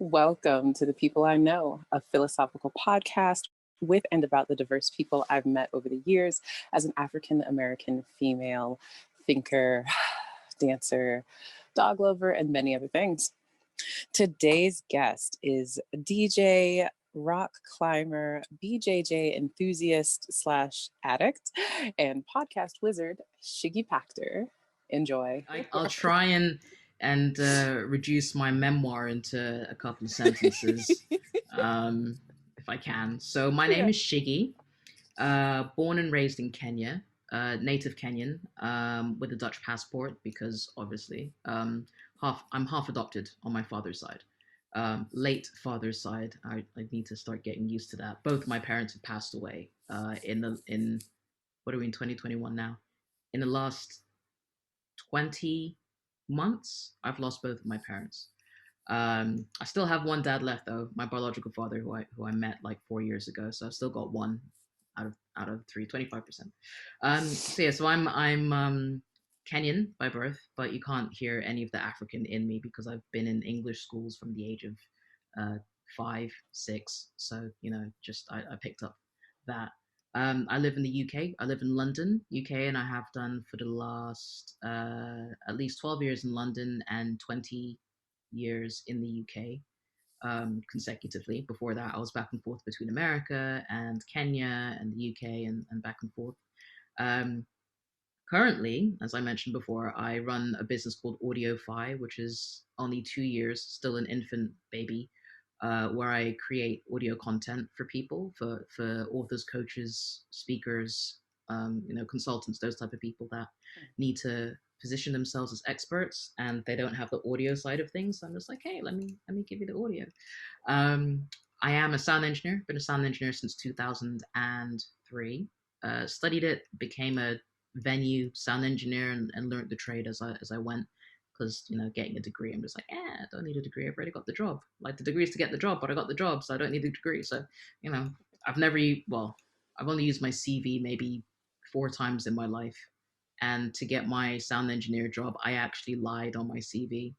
Welcome to The People I Know, a philosophical podcast with and about the diverse people I've met over the years as an African-American female thinker, dancer, dog lover, and many other things. Today's guest is DJ, rock climber, BJJ enthusiast / addict, and podcast wizard, Shiggi Pakter. Enjoy. I'll try and reduce my memoir into a couple of sentences, if I can. So my name is Shiggi, born and raised in Kenya, native Kenyan, with a Dutch passport because obviously I'm half adopted on my father's side. Late father's side. I need to start getting used to that. Both my parents have passed away in what are we in 2021 now? In the last 20 months, I've lost both of my parents. I still have one dad left though, my biological father, who I met like 4 years ago. So I've still got one out of three, 25%. So I'm Kenyan by birth, but you can't hear any of the African in me because I've been in English schools from the age of 5, 6. So just I picked up that. I live in the UK. I live in London, UK, and I have done for the last at least 12 years in London and 20 years in the UK consecutively. Before that, I was back and forth between America and Kenya and the UK and back and forth. Currently, as I mentioned before, I run a business called Audio-Fi, which is only 2 years, still an infant baby, where I create audio content for people, for authors, coaches, speakers, consultants, those type of people that need to position themselves as experts and they don't have the audio side of things. So I'm just like, hey, let me give you the audio. I am a sound engineer, been a sound engineer since 2003. Studied it, became a venue sound engineer and learned the trade as I went. Because getting a degree, I'm just like, I don't need a degree. I've already got the job. Like the degree is to get the job, but I got the job, so I don't need the degree. So I've only used my CV maybe 4 times in my life, and to get my sound engineer job, I actually lied on my CV.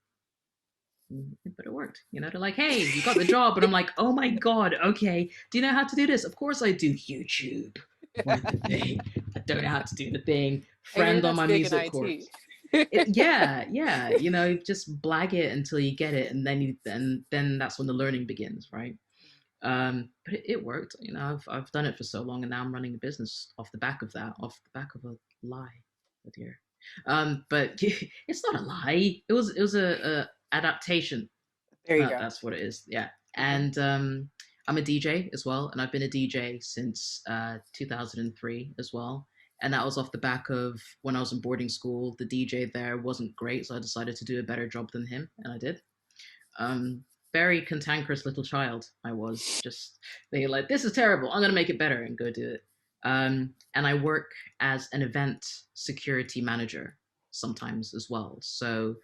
But it worked. They're like, hey, you got the job. And I'm like, oh my God, okay. Do you know how to do this? Of course I do. YouTube. What the thing? I don't know how to do the thing. Friend on my music course. Yeah. Just blag it until you get it, and then that's when the learning begins, right? But it worked. I've done it for so long, and now I'm running a business off the back of a lie. Oh dear. But it's not a lie. It was a adaptation. There you go. That's what it is. Yeah. And I'm a DJ as well, and I've been a DJ since 2003 as well. And that was off the back of when I was in boarding school. The DJ there wasn't great, so I decided to do a better job than him, and I did. Very cantankerous little child I was. Just thinking like, this is terrible. I'm going to make it better and go do it. And I work as an event security manager sometimes as well. So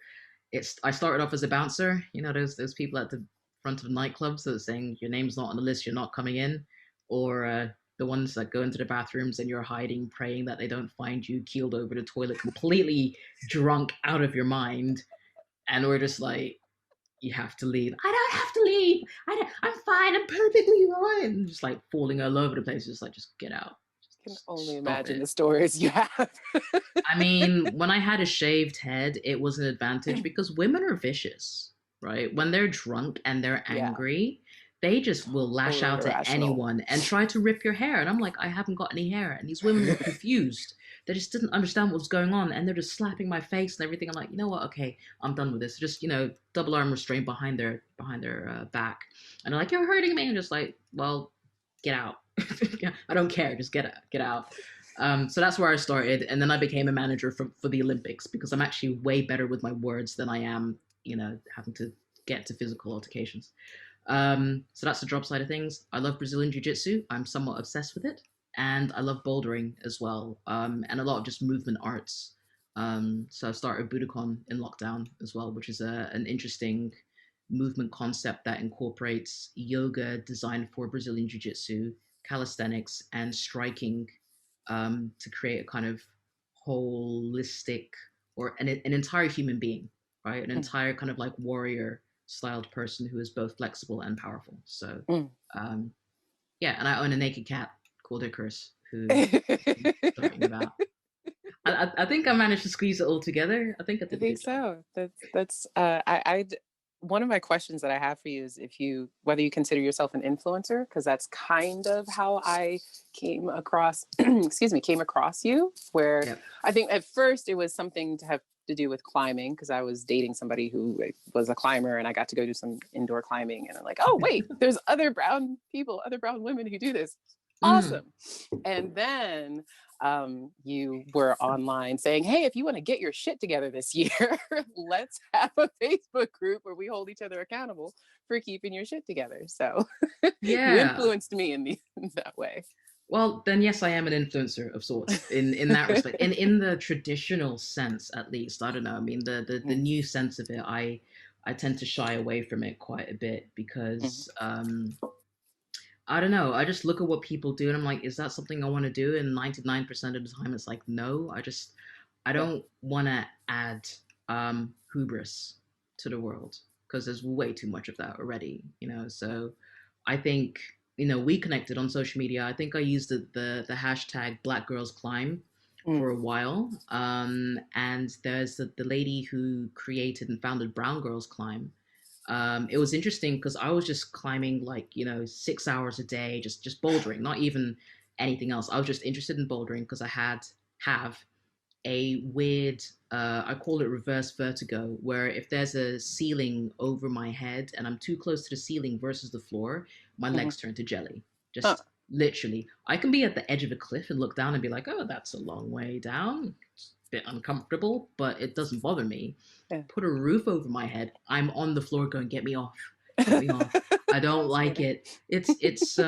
I started off as a bouncer. Those people at the front of nightclubs that are saying your name's not on the list, you're not coming in, or the ones that go into the bathrooms and you're hiding, praying that they don't find you keeled over the toilet, completely drunk out of your mind, and we're just like, you have to leave. I don't have to leave. I'm fine. I'm perfectly fine. Just like falling all over the place. Just get out. I can only imagine the stories you have. I mean, when I had a shaved head, it was an advantage because women are vicious, right? When they're drunk and they're angry, they just will lash out at anyone and try to rip your hair. And I'm like, I haven't got any hair. And these women were confused. They just didn't understand what was going on. And they're just slapping my face and everything. I'm like, you know what? Okay, I'm done with this. Just, double arm restraint behind their back. And they're like, you're hurting me. I'm just like, well, get out. I don't care. Just get out. So that's where I started. And then I became a manager for the Olympics because I'm actually way better with my words than I am, having to get to physical altercations. So that's the job side of things. I love Brazilian Jiu-Jitsu. I'm somewhat obsessed with it. And I love bouldering as well. And a lot of just movement arts. So I started Budokan in lockdown as well, which is an interesting movement concept that incorporates yoga designed for Brazilian Jiu-Jitsu, calisthenics, and striking to create a kind of holistic or an entire human being, right? An entire kind of like warrior styled person who is both flexible and powerful. So, Mm. um, yeah, and I own a naked cat called Icarus, who I'm talking about. I think I managed to squeeze it all together. I think I I did a think good job. so. That's one of my questions that I have for you is if you whether you consider yourself an influencer, because that's kind of how I came across came across you, where Yep. I think at first it was something to have to do with climbing because I was dating somebody who was a climber and I got to go do some indoor climbing and I'm like, oh wait, there's other brown people, other brown women who do this. Mm. Awesome. And then you were online saying, hey, if you want to get your shit together this year, let's have a Facebook group where we hold each other accountable for keeping your shit together. So you Yeah. influenced me in that way. Well, then yes, I am an influencer of sorts in that respect, and in the traditional sense, at least. I don't know. I mean, the Mm, new sense of it, I tend to shy away from it quite a bit mm, because I don't know. I just look at what people do and I'm like, is that something I want to do? And 99% of the time, it's like, no. I yeah. don't want to add hubris to the world because there's way too much of that already, you know. So I think, you know, we connected on social media. I think I used the hashtag Black Girls Climb Mm, for a while. And there's the lady who created and founded Brown Girls Climb. It was interesting because I was just climbing like, you know, 6 hours a day, just bouldering, not even anything else. I was just interested in bouldering because have a weird I call it reverse vertigo, where if there's a ceiling over my head and I'm too close to the ceiling versus the floor, my mhm. legs turn to jelly. Huh. Just literally. I can be at the edge of a cliff and look down and be like, oh, that's a long way down. It's a bit uncomfortable, but it doesn't bother me. Yeah. Put a roof over my head, I'm on the floor going, get me off. Get me off. I don't That's like funny. it. It's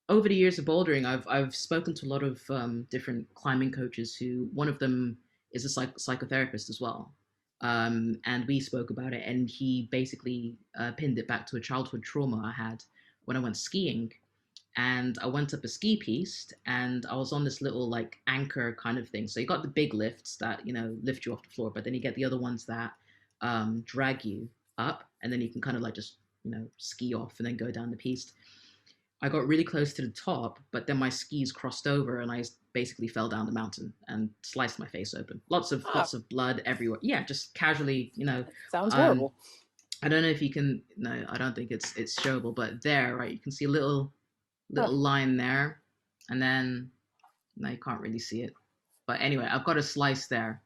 over the years of bouldering, I've spoken to a lot of different climbing coaches. Who one of them is a psychotherapist as well, and we spoke about it. And he basically pinned it back to a childhood trauma I had when I went skiing. And I went up a ski piste, and I was on this little like anchor kind of thing. So you got the big lifts that lift you off the floor, but then you get the other ones that drag you up, and then you can kind of like just ski off and then go down the piste. I got really close to the top, but then my skis crossed over and I basically fell down the mountain and sliced my face open. Ah, Lots of blood everywhere. Yeah, just casually, sounds Um, horrible. I don't know if you can. No, I don't think it's showable, but there, right, you can see a Huh. little line there, and then no, you can't really see it. But anyway, I've got a slice there,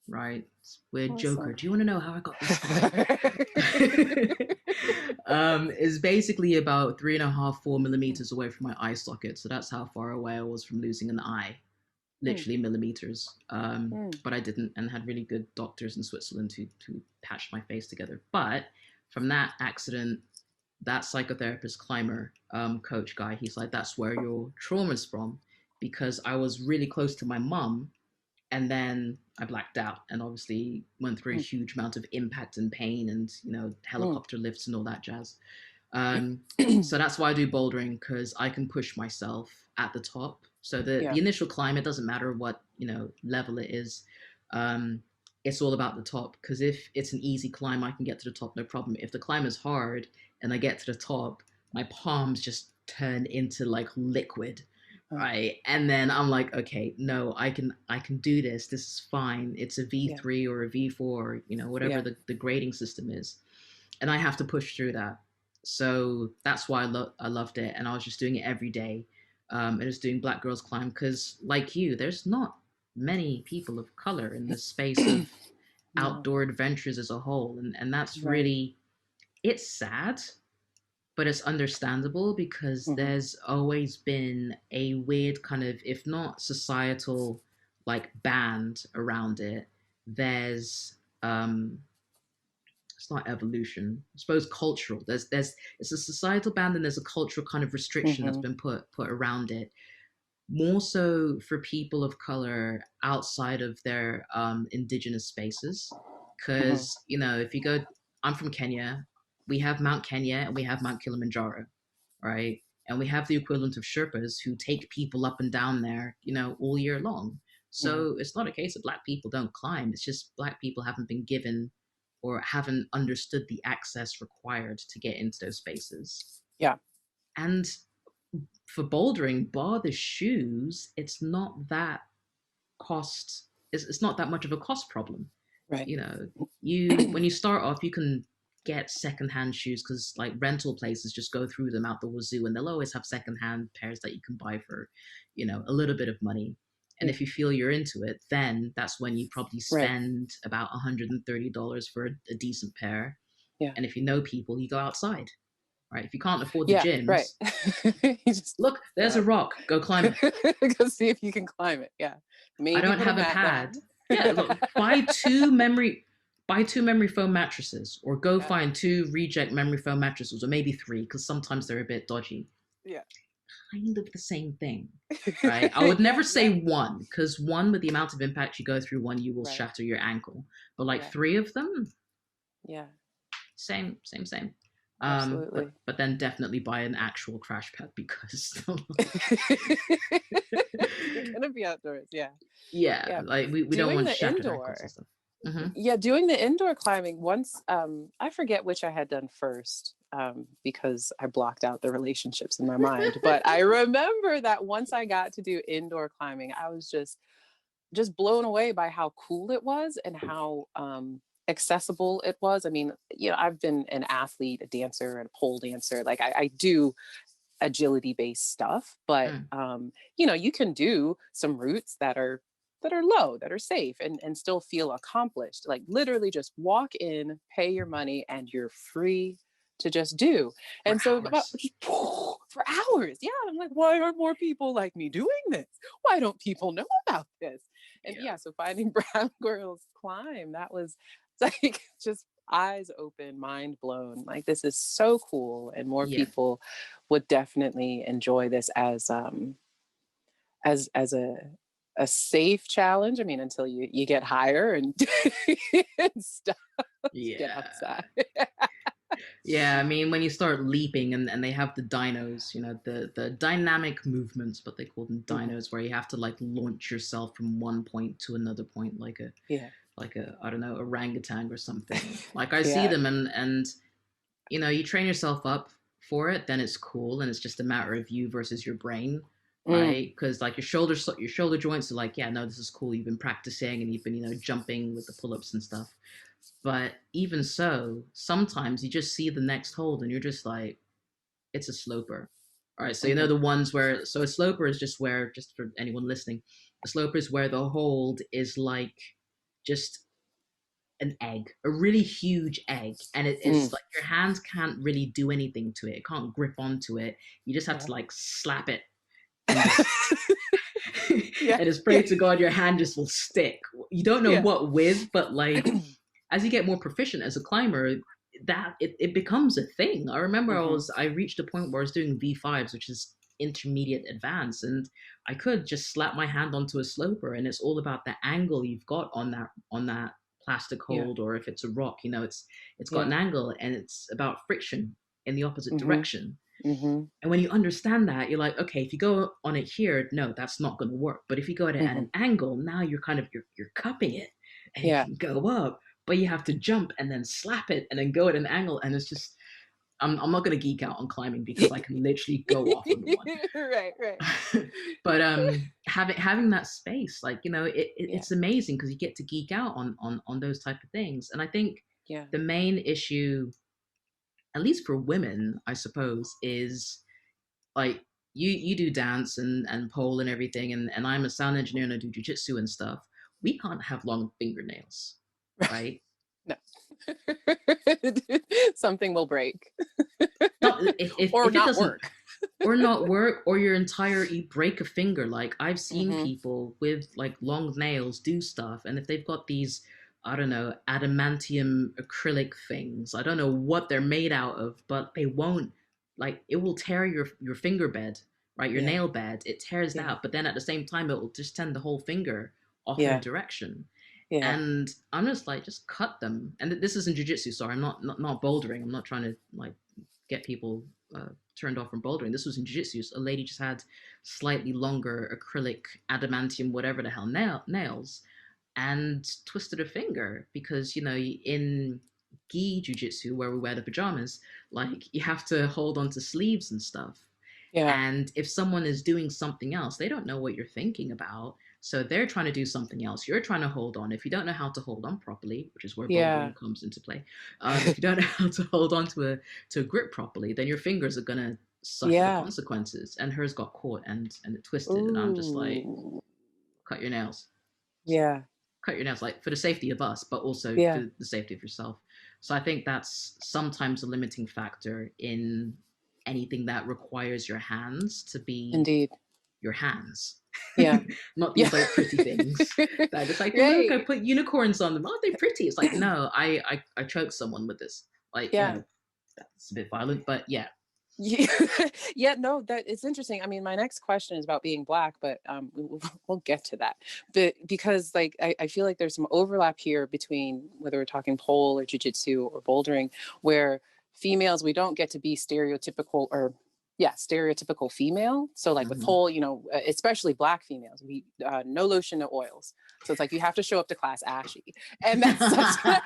right? Weird Joker. Awesome. Do you want to know how I got this scar? Is basically about 3.5, 4 millimeters away from my eye socket. So that's how far away I was from losing an eye, Mm, literally millimeters. mm, But I didn't, and had really good doctors in Switzerland to patch my face together. But from that accident, that psychotherapist climber coach guy, he's like, that's where your trauma's from, because I was really close to my mum and then I blacked out and obviously went through a mm, huge amount of impact and pain and mm. helicopter lifts and all that jazz. So that's why I do bouldering, because I can push myself at the top. So the Yeah. initial climb, it doesn't matter what level it is. Um, it's all about the top, because if it's an easy climb, I can get to the top no problem. If the climb is hard and I get to the top, my palms just turn into like liquid, Uh, right? And then I'm like, okay, no, I can do this. This is fine. It's a yeah. V3 or a V4, whatever Yeah. the grading system is, and I have to push through that. So that's why I loved it, and I was just doing it every day. And just doing Black Girls Climb because, like you, there's not many people of color in the space of No. outdoor adventures as a whole, and that's Right. really, it's sad, but it's understandable because Hmm. there's always been a weird kind of, if not societal, like band around it. There's it's not evolution, I suppose cultural. There's it's a societal band and there's a cultural kind of restriction that's Hmm. been put around it, more so for people of color outside of their indigenous spaces. Hmm. Because if you go, I'm from Kenya, we have Mount Kenya and we have Mount Kilimanjaro, right? And we have the equivalent of Sherpas who take people up and down there, all year long. Hmm. So it's not a case of black people don't climb. It's just black people haven't been given or haven't understood the access required to get into those spaces. Yeah. And for bouldering, bar the shoes, it's not that cost, it's not that much of a cost problem. Right. You know, when you start off, you can get secondhand shoes because like rental places just go through them out the wazoo, and they'll always have secondhand pairs that you can buy for, a little bit of money. And if you feel you're into it, then that's when you probably spend about $130 for a decent pair. Yeah. And if you know people, you go outside, right? If you can't afford the Yeah, gyms, right. You just look, there's a rock, go climb it. go see if you can climb it. Yeah. Maybe I don't put have a mat pad. down. Yeah, look, buy two memory foam mattresses, or go find two reject memory foam mattresses, or maybe three, because sometimes they're a bit dodgy. Yeah. Kind of the same thing, right? I would never say one, because one, with the amount of impact you go through one, you will shatter your ankle. But like three of them, same. Absolutely. But then definitely buy an actual crash pad, because you're gonna be outdoors. Yeah. Like we don't want shattered ankles and stuff. Mm-hmm. Yeah, doing the indoor climbing once, I forget which I had done first, because I blocked out the relationships in my mind. But I remember that once I got to do indoor climbing, I was just blown away by how cool it was and how accessible it was. I mean, I've been an athlete, a dancer, and a pole dancer. Like I do agility based stuff, but you can do some routes that are low, that are safe, and still feel accomplished. Like literally just walk in, pay your money, and you're free to just do. And so for hours. Yeah. I'm like, why aren't more people like me doing this? Why don't people know about this? And so finding Brown Girls Climb, that was like just eyes open, mind blown. Like, this is so cool, and more people would definitely enjoy this as a safe challenge. I mean, until you get higher and, and stuff. Get outside. Yeah, I mean, when you start leaping and they have the dynos, the dynamic movements, but they call them dynos, where you have to like launch yourself from one point to another point, like a I don't know, orangutan or something. Like I see them, and you train yourself up for it, then it's cool, and it's just a matter of you versus your brain, right? Because like your shoulder joints are like, yeah, no, this is cool. You've been practicing, and you've been jumping with the pull-ups and stuff. But even so, sometimes you just see the next hold and you're just like, it's a sloper. All right. So, the ones where, so a sloper is just where, just for anyone listening, a sloper is where the hold is like just an egg, a really huge egg. And it's like your hands can't really do anything to it. It can't grip onto it. You just have to like slap it. And just, and just pray to God your hand just will stick. You don't know what with, but like, as you get more proficient as a climber, that it becomes a thing. I remember I reached a point where I was doing V5s, which is intermediate advanced, and I could just slap my hand onto a sloper, and it's all about the angle you've got on that plastic hold, or if it's a rock, it's got an angle, and it's about friction in the opposite direction. And when you understand that, you're like, okay, if you go on it here, no, that's not going to work. But if you go at it at an angle, now you're you're cupping it, and you can go up. But you have to jump and then slap it and then go at an angle. And it's just, I'm not going to geek out on climbing because I can literally go off on the one. Right. But having that space, like, it's amazing because you get to geek out on those type of things. And I think the main issue, at least for women, I suppose, is like, you do dance and pole and everything. And I'm a sound engineer and I do jiu-jitsu and stuff. We can't have long fingernails. Right? No. Something will break. Or not work. Or not work, or you break a finger. Like, I've seen people with like long nails do stuff, and if they've got these, I don't know, adamantium acrylic things, I don't know what they're made out of, but they won't, like, it will tear your finger bed, right? Your nail bed, it tears that out, but then at the same time it will just send the whole finger off in a direction. And I'm just like, just cut them. And this is in jiu-jitsu, sorry, I'm not bouldering. I'm not trying to like get people turned off from bouldering. This was in jiu-jitsu. A lady just had slightly longer acrylic, adamantium, whatever the hell nails, and twisted her finger because, in gi jiu-jitsu where we wear the pajamas, like you have to hold on to sleeves and stuff. Yeah. And if someone is doing something else, they don't know what you're thinking about. So they're trying to do something else. You're trying to hold on. If you don't know how to hold on properly, which is where Yeah. bouldering comes into play, if you don't know how to hold on to a grip properly, then your fingers are gonna suffer the Yeah. consequences. And hers got caught and it twisted. And I'm just like, Ooh. cut your nails. Yeah. Cut your nails, like for the safety of us, but also Yeah. for the safety of yourself. So I think that's sometimes a limiting factor in anything that requires your hands to be Indeed. your hands. Yeah. Not Yeah. these like pretty things that it's like, look, I Right. put unicorns on them. Aren't they pretty? It's like, no, I choked someone with this. Like, Yeah. that's a bit violent, but yeah. Yeah. Yeah, no, that it's interesting. I mean, my next question is about being Black, but we'll get to that. But because like I feel like there's some overlap here between whether we're talking pole or jiu-jitsu or bouldering, where females, we don't get to be stereotypical or stereotypical female. So like with Mm-hmm. pole, especially Black females, we no lotion, no oils. So it's like you have to show up to class ashy, and that's such like,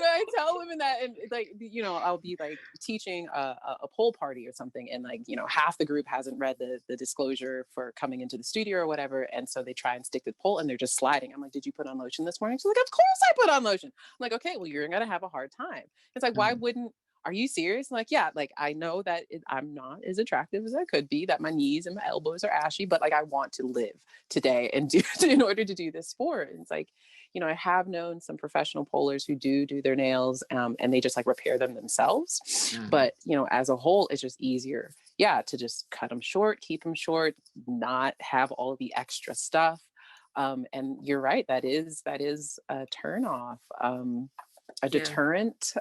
I tell women that, and like I'll be like teaching a pole party or something, and like half the group hasn't read the disclosure for coming into the studio or whatever, and so they try and stick to the pole and they're just sliding. I'm like, did you put on lotion this morning? She's like, of course I put on lotion. I'm like, okay, well you're gonna have a hard time. It's like, why wouldn't? Are you serious? I'm like, yeah, like I know that I'm not as attractive as I could be, that my knees and my elbows are ashy, but like I want to live today and do in order to do this sport. And it's like, I have known some professional polers who do their nails and they just like repair them themselves. Mm-hmm. But, as a whole, it's just easier, to just cut them short, keep them short, not have all the extra stuff. And you're right, that is a turn off, a deterrent.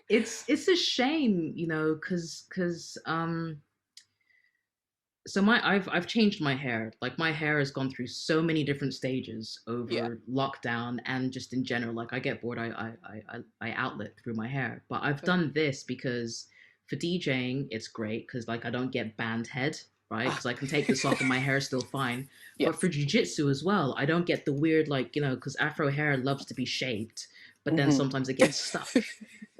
It's a shame, because so I've changed my hair. Like my hair has gone through so many different stages Yeah. over lockdown and just in general. Like I get bored, I outlet through my hair. But I've done this because for DJing it's great because like I don't get band head, right? Because I can take this off and my hair is still fine. Yes. But for jiu-jitsu as well, I don't get the weird like because Afro hair loves to be shaped, but then sometimes it gets stuck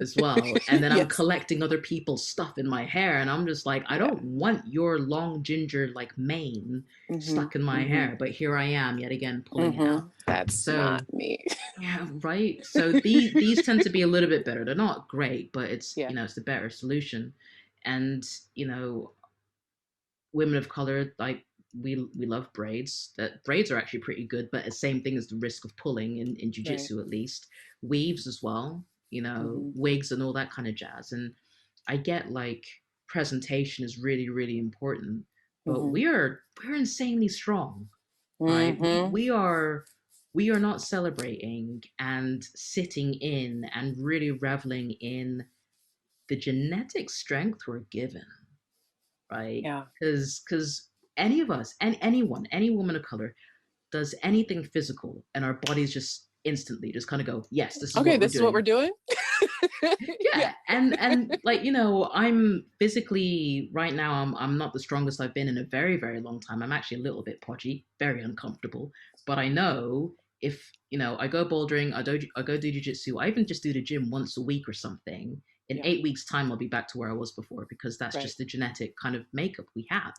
as well. And then I'm collecting other people's stuff in my hair. And I'm just like, I don't want your long ginger like mane stuck in my hair. But here I am yet again pulling it out. That's not me. Yeah, right. So these tend to be a little bit better. They're not great, but it's it's the better solution. And women of color, like we love braids. That braids are actually pretty good, but the same thing as the risk of pulling in jiu-jitsu at least. Weaves as well, wigs and all that kind of jazz. And I get like presentation is really, really important, but we're insanely strong, right? We are not celebrating and sitting in and really reveling in the genetic strength we're given, right? Yeah. Because any of us and anyone, any woman of color does anything physical and our bodies just instantly just kind of go, yes, this is okay, what this is what we're doing. Yeah. And like I'm physically right now I'm not the strongest I've been in a very, very long time. I'm actually a little bit podgy, very uncomfortable, but I know if I go bouldering, I go do jiu-jitsu, I even just do the gym once a week or something, in 8 weeks time I'll be back to where I was before, because that's just the genetic kind of makeup we have.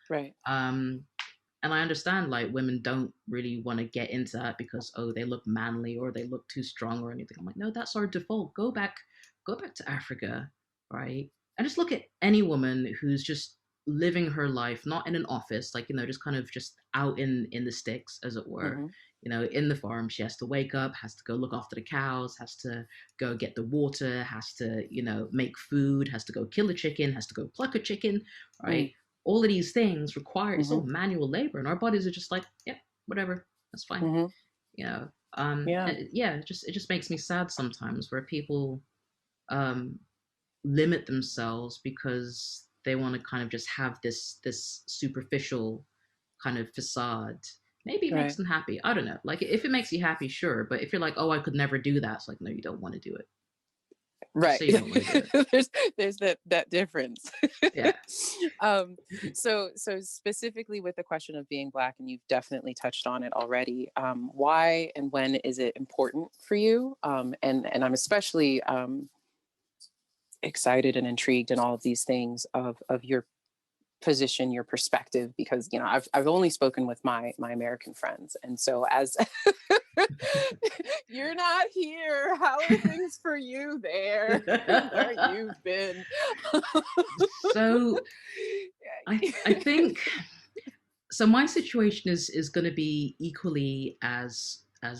Right. And I understand like women don't really want to get into that because they look manly or they look too strong or anything. I'm like, no, that's our default. Go back to Africa, right? And just look at any woman who's just living her life not in an office, like just kind of just out in the sticks, as it were. In the farm, she has to wake up, has to go look after the cows, has to go get the water, has to make food, has to go kill a chicken, has to go pluck a chicken, right? All of these things require it's all manual labor, and our bodies are just like, yeah, whatever, that's fine. It just makes me sad sometimes where people limit themselves because they want to kind of just have this superficial kind of facade. Maybe it makes them happy. I don't know. Like if it makes you happy, sure. But if you're like, oh, I could never do that, it's like, no, you don't want to do it. Right. say you don't want to do there's that difference. it. Yeah. So specifically with the question of being Black, and you've definitely touched on it already. Why and when is it important for you? And I'm especially excited and intrigued in all of these things of your position, your perspective, because I've only spoken with my American friends, and so as you're not here, how are things for you there where you've been? So I think so. My situation is going to be equally as I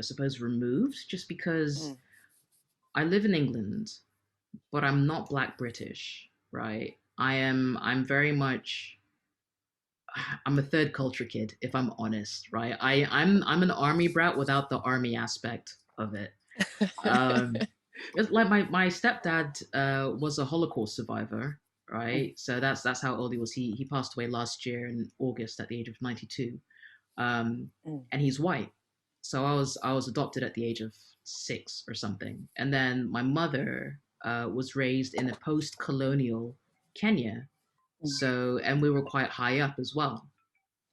suppose removed, just because I live in England, but I'm not Black British, right? I'm very much I'm a third culture kid, if I'm honest, right? I'm an army brat without the army aspect of it. It's like my stepdad was a Holocaust survivor, right? So that's how old he was. He passed away last year in August at the age of 92, and he's white. So I was adopted at the age of 6 or something, and then my mother was raised in a post-colonial Kenya. So, and we were quite high up as well.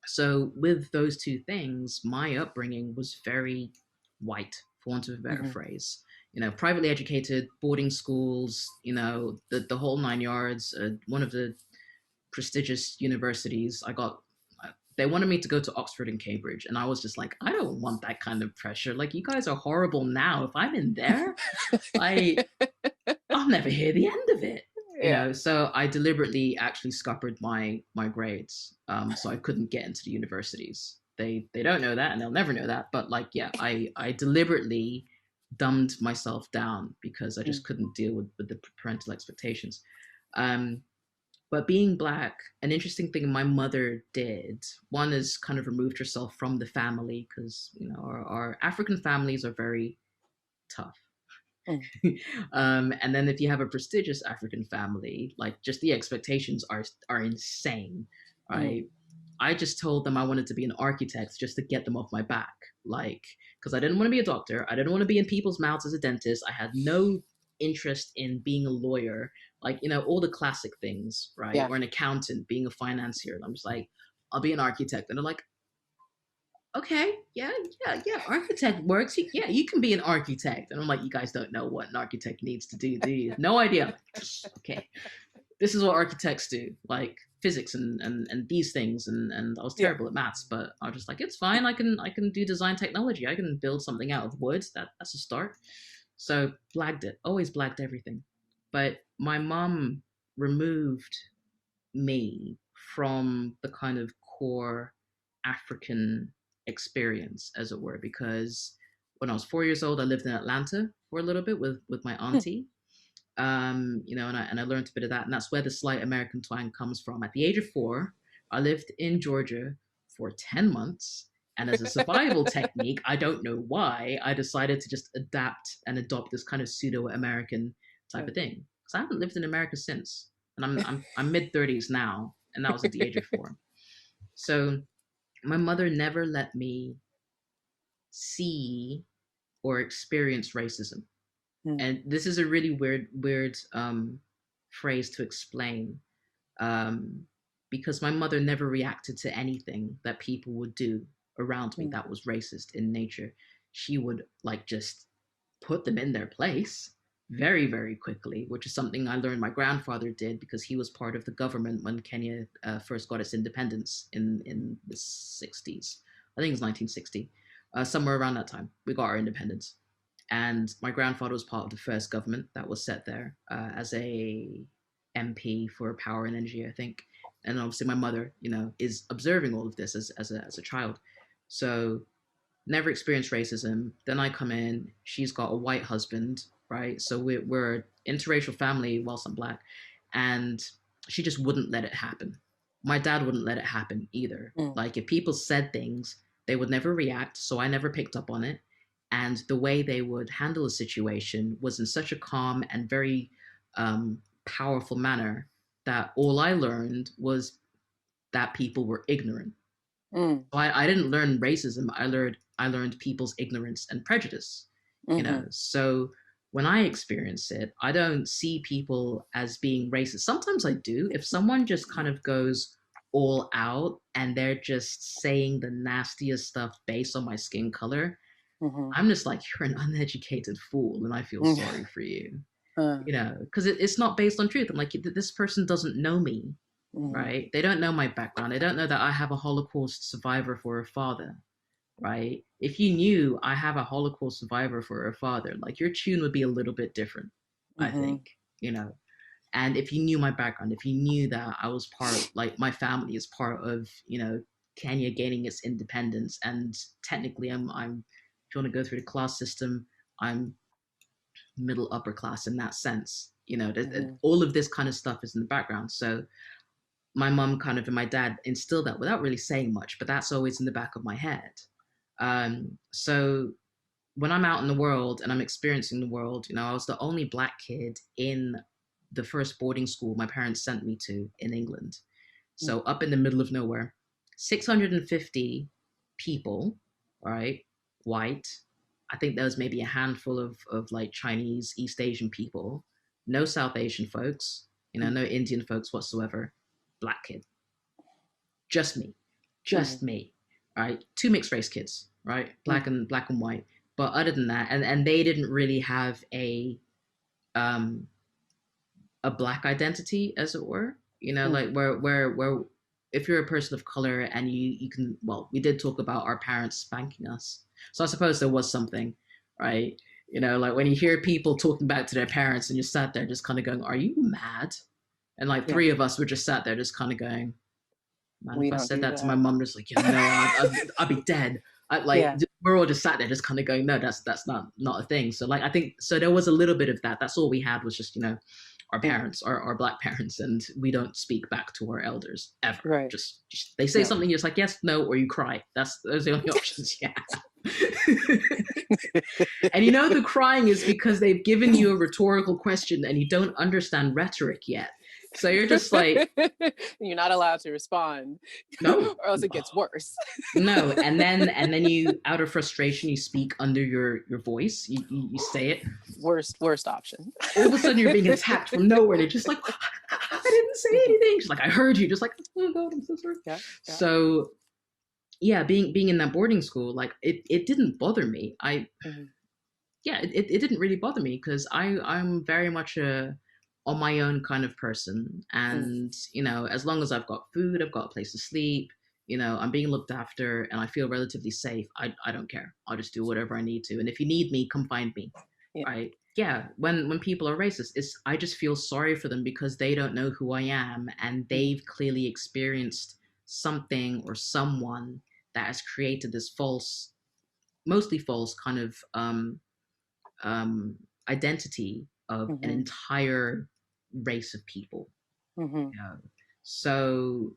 So with those two things, my upbringing was very white, for want of a better phrase. Privately educated, boarding schools, the whole 9 yards. One of the prestigious universities. They wanted me to go to Oxford and Cambridge, and I was just like, I don't want that kind of pressure. Like, you guys are horrible now. If I'm in there, I'll never hear the end of it. So I deliberately actually scuppered my grades, so I couldn't get into the universities. They don't know that, and they'll never know that. But I deliberately dumbed myself down because I just couldn't deal with the parental expectations. But being Black, an interesting thing my mother did, one is kind of removed herself from the family, because our African families are very tough. And then if you have a prestigious African family, like, just the expectations are insane, right? I just told them I wanted to be an architect just to get them off my back, like, because I didn't want to be a doctor. I didn't want to be in people's mouths as a dentist. I had no interest in being a lawyer, like, all the classic things, right? Or an accountant, being a financier. And I'm just like, I'll be an architect. And they're like, okay, yeah, architect works. Yeah, you can be an architect. And I'm like, you guys don't know what an architect needs to do you? No idea. Okay, this is what architects do, like physics and these things. And I was terrible at maths, but I was just like, it's fine. I can do design technology. I can build something out of wood. That's a start. So blagged it. Always blagged everything. But my mom removed me from the kind of core African experience, as it were, because when I was 4 years old, I lived in Atlanta for a little bit with my auntie. And I learned a bit of that, and that's where the slight American twang comes from. At the age of 4, I lived in Georgia for 10 months, and as a survival technique, I don't know why, I decided to just adapt and adopt this kind of pseudo-American type of thing. Because I haven't lived in America since, and I'm mid-30s now, and that was at the age of 4. So my mother never let me see or experience racism. And this is a really weird phrase to explain, because my mother never reacted to anything that people would do around me that was racist in nature. She would, like, just put them in their place very, very quickly, which is something I learned my grandfather did, because he was part of the government when Kenya first got its independence in the 60s. I think it was 1960, somewhere around that time we got our independence. And my grandfather was part of the first government that was set there, as a MP for power and energy, I think. And obviously my mother, is observing all of this as a child. So never experienced racism. Then I come in, she's got a white husband, right? So we're an interracial family whilst I'm Black. And she just wouldn't let it happen. My dad wouldn't let it happen either. Like, if people said things, they would never react. So I never picked up on it. And the way they would handle a situation was in such a calm and very powerful manner that all I learned was that people were ignorant. So I didn't learn racism. I learned people's ignorance and prejudice. So when I experience it, I don't see people as being racist. Sometimes I do. If someone just kind of goes all out and they're just saying the nastiest stuff based on my skin color, Mm-hmm. I'm just like, you're an uneducated fool, and I feel sorry for you. You know, because it's not based on truth. I'm like, this person doesn't know me, right? They don't know my background. They don't know that I have a Holocaust survivor for a father, right? If you knew I have a Holocaust survivor for a father, like your tune would be a little bit different, I think, you know. And if you knew my background, if you knew that I was part, like my family is part of, you know, Kenya gaining its independence, and technically I'm if you want to go through the class system, I'm middle upper class in that sense. You know, all of this kind of stuff is in the background. So my mom kind of and my dad instilled that without really saying much, but that's always in the back of my head. So when I'm out in the world and I'm experiencing the world, you know, I was the only Black kid in the first boarding school my parents sent me to in England. So up in the middle of nowhere, 650 people, right? White. I think there was maybe a handful of like Chinese, East Asian people, no South Asian folks, you know, no Indian folks whatsoever. Black kid. Just me. Just me. Right? Two mixed race kids, right? Black and white. But other than that, and they didn't really have a Black identity, as it were. You know, like where if you're a person of color and you can, well, we did talk about our parents spanking us, so I suppose there was something, right? You know, like when you hear people talking back to their parents and you sat there just kind of going, are you mad? And like three of us were just sat there just kind of going, man, We if I don't said do that to my mom, just like, yeah, no, I'd be dead. We're all just sat there just kind of going, no, that's not a thing. So like I think so there was a little bit of that. That's all we had was just, you know, our parents, our Black parents, and we don't speak back to our elders ever. Right. Just they say something, you're just like yes, no, or you cry. Those are the only options you have. And you know the crying is because they've given you a rhetorical question and you don't understand rhetoric yet. So you're just like, you're not allowed to respond. No. Or else it gets worse. No. And then you, out of frustration, you speak under your voice. You say it. Worst option. All of a sudden you're being attacked from nowhere. They're just like, I didn't say anything. She's like, I heard you. Just like, oh God, I'm so sorry. Yeah. So yeah, being in that boarding school, like it didn't bother me. It didn't really bother me because I'm very much a on my own kind of person. And, you know, as long as I've got food, I've got a place to sleep, you know, I'm being looked after and I feel relatively safe, I don't care. I'll just do whatever I need to. And if you need me, come find me. Right. Yeah. When people are racist, I just feel sorry for them because they don't know who I am and they've clearly experienced something or someone that has created this false, mostly false kind of identity of an entire race of people. You know? So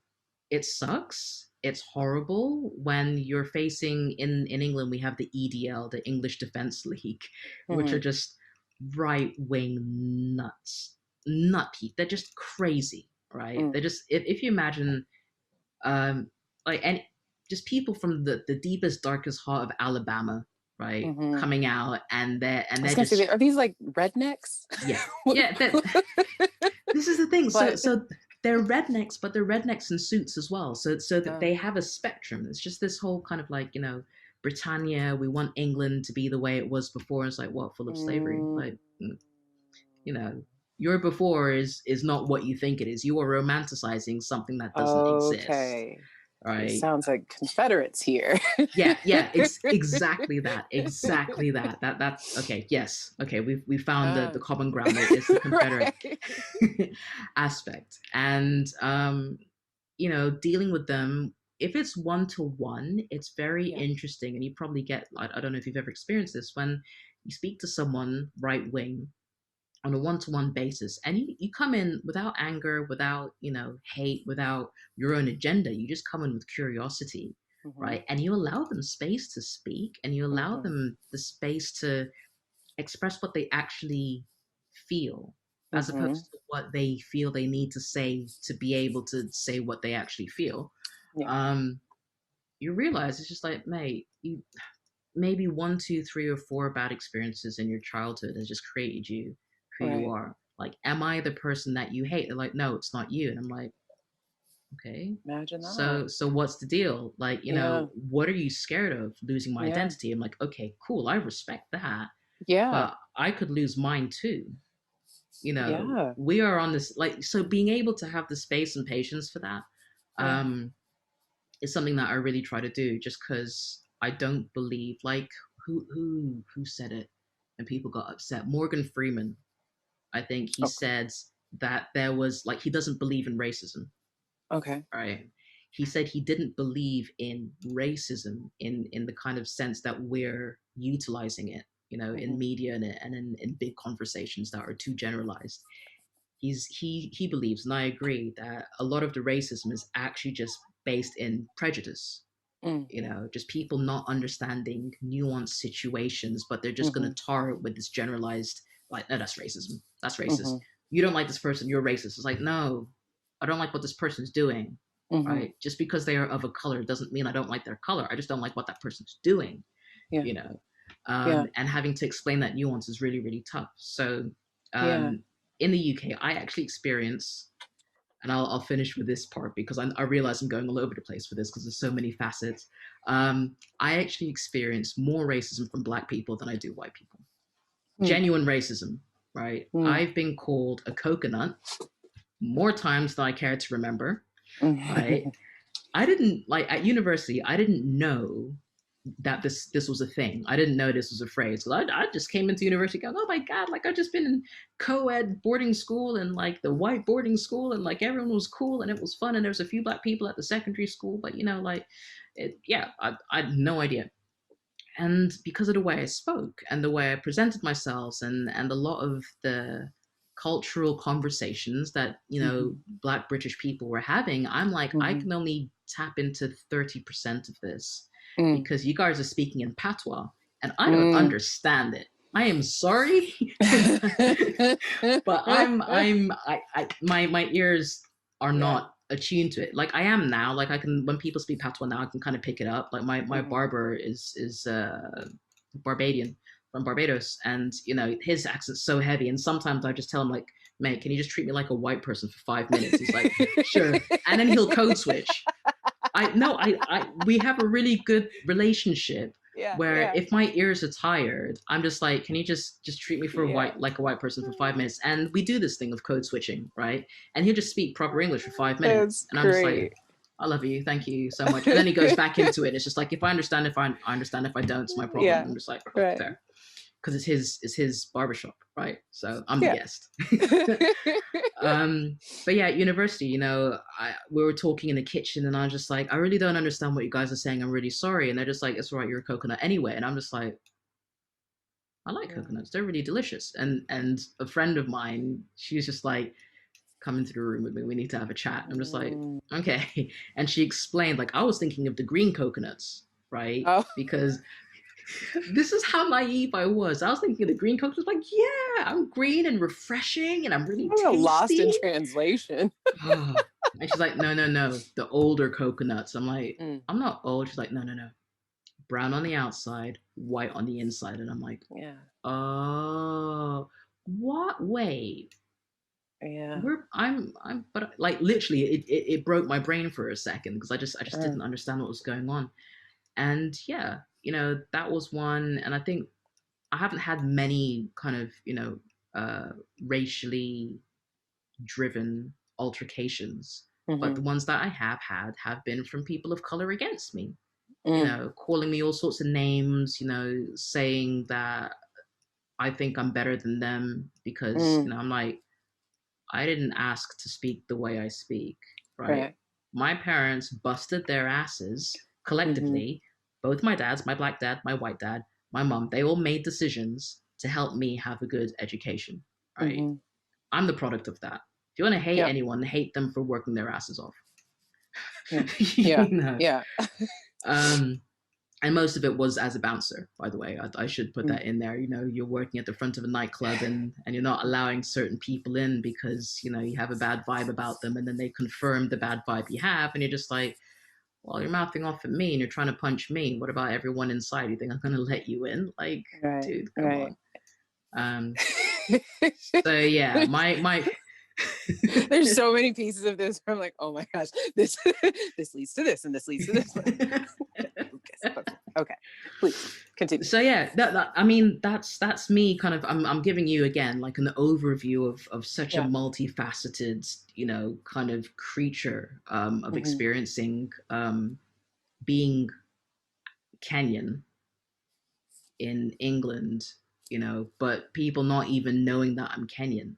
it sucks. It's horrible when you're facing in England. We have the EDL, the English Defense League, which are just right wing nuts, They're just crazy, right? They're just if you imagine, like and just people from the deepest, darkest heart of Alabama, right, coming out and they're just say, are these like rednecks? Yeah. This is the thing. So they're rednecks, but they're rednecks in suits as well. So that they have a spectrum. It's just this whole kind of like, you know, Britannia, we want England to be the way it was before. It's like, what, full of slavery? Like, you know, your before is not what you think it is. You are romanticizing something that doesn't exist. Right. It sounds like Confederates here. Yeah, exactly that. That's okay. Yes, okay. We found the common ground. It's the Confederate aspect, and you know, dealing with them. If it's one-to-one, it's very interesting, and you probably get. I don't know if you've ever experienced this when you speak to someone right wing on a one-to-one basis and you come in without anger, without, you know, hate, without your own agenda. You just come in with curiosity, right? And you allow them space to speak and you allow them the space to express what they actually feel as opposed to what they feel they need to say to be able to say what they actually feel. You realize it's just like, mate, maybe 1, 2, 3, or 4 bad experiences in your childhood has just created you who you are. Like, am I the person that you hate? They're like, no, it's not you. And I'm like, okay. Imagine So that. what's the deal? Like, what are you scared of? Losing my identity? I'm like, okay, cool. I respect that. Yeah. But I could lose mine too. Yeah. We are on this, like, so being able to have the space and patience for that is something that I really try to do, just because I don't believe, like, who said it and people got upset? Morgan Freeman, I think he Okay. said that there was, like, he doesn't believe in racism. Okay. Right. He said he didn't believe in racism in the kind of sense that we're utilizing it, in media and in big conversations that are too generalized. He believes, and I agree, that a lot of the racism is actually just based in prejudice. Just people not understanding nuanced situations, but they're just going to tar it with this generalized, like, no, that's racism. That's racist. You don't like this person, you're racist. It's like, no, I don't like what this person's doing. Right? Just because they are of a color doesn't mean I don't like their color. I just don't like what that person's doing. Yeah. And having to explain that nuance is really, really tough. So in the UK, I actually experience, and I'll finish with this part because I realize I'm going all over the place for this because there's so many facets. I actually experience more racism from Black people than I do white people. Genuine racism, right? I've been called a coconut more times than I care to remember, right? I didn't, like, at university, I didn't know that this was a thing. I didn't know this was a phrase. I just came into university going, oh my God, like, I've just been in co-ed boarding school and, like, the white boarding school, and, like, everyone was cool and it was fun and there was a few Black people at the secondary school, but like, I had no idea. And because of the way I spoke and the way I presented myself and a lot of the cultural conversations that Black British people were having, I'm like, I can only tap into 30% of this because you guys are speaking in patois and I don't understand it. I am sorry, but my ears are not attuned to it. Like, I am now. Like, I can, when people speak patois now, I can kind of pick it up. Like, my barber is Barbadian, from Barbados, and his accent's so heavy, and sometimes I just tell him, like, mate, can you just treat me like a white person for 5 minutes? He's like, sure. And then he'll code switch. We have a really good relationship where if my ears are tired, I'm just like, can you just treat me for like a white person for 5 minutes? And we do this thing of code switching, right? And he'll just speak proper English for 5 minutes. And I'm just like, I love you, thank you so much. And then he goes back into it. It's just like, if I understand, if I understand, if I don't, it's my problem. Yeah. I'm just like, oh, fair. Because it's his barbershop, right? So I'm the guest. But yeah, at university, we were talking in the kitchen, and I was just like, I really don't understand what you guys are saying. I'm really sorry. And they're just like, it's all right, you're a coconut anyway. And I'm just like, I like coconuts. They're really delicious. And a friend of mine, she's just like, come into the room with me. We need to have a chat. I'm just like, okay. And she explained, like, I was thinking of the green coconuts, right? Oh. Because this is how naive I was. I was thinking the green coconut was like, yeah, I'm green and refreshing and I'm really tasty. Lost in translation. And she's like, no, the older coconuts. I'm like, I'm not old. She's like, no. Brown on the outside, white on the inside. And I'm like, oh, what way? Yeah. But like, literally, it broke my brain for a second because I just didn't understand what was going on. And yeah, that was one. And I think I haven't had many kind of, racially driven altercations, but the ones that I have had have been from people of color against me, calling me all sorts of names, saying that I think I'm better than them because, I'm like, I didn't ask to speak the way I speak, right? My parents busted their asses collectively. Both my dads, my Black dad, my white dad, my mom, they all made decisions to help me have a good education, right? I'm the product of that. If you want to hate anyone, hate them for working their asses off. Yeah. And most of it was as a bouncer, by the way. I should put that in there. You're working at the front of a nightclub and you're not allowing certain people in because, you have a bad vibe about them, and then they confirm the bad vibe you have, and you're just like, well, you're mouthing off at me and you're trying to punch me. What about everyone inside? You think I'm going to let you in? Like, Right, dude, come right. on. So yeah, my There's so many pieces of this where I'm like, oh my gosh, this this leads to this and this leads to this. Okay, please continue. So yeah, I mean, that's me kind of. I'm giving you again like an overview of such a Yeah. multifaceted, kind of creature of experiencing being Kenyan in England, but people not even knowing that I'm Kenyan.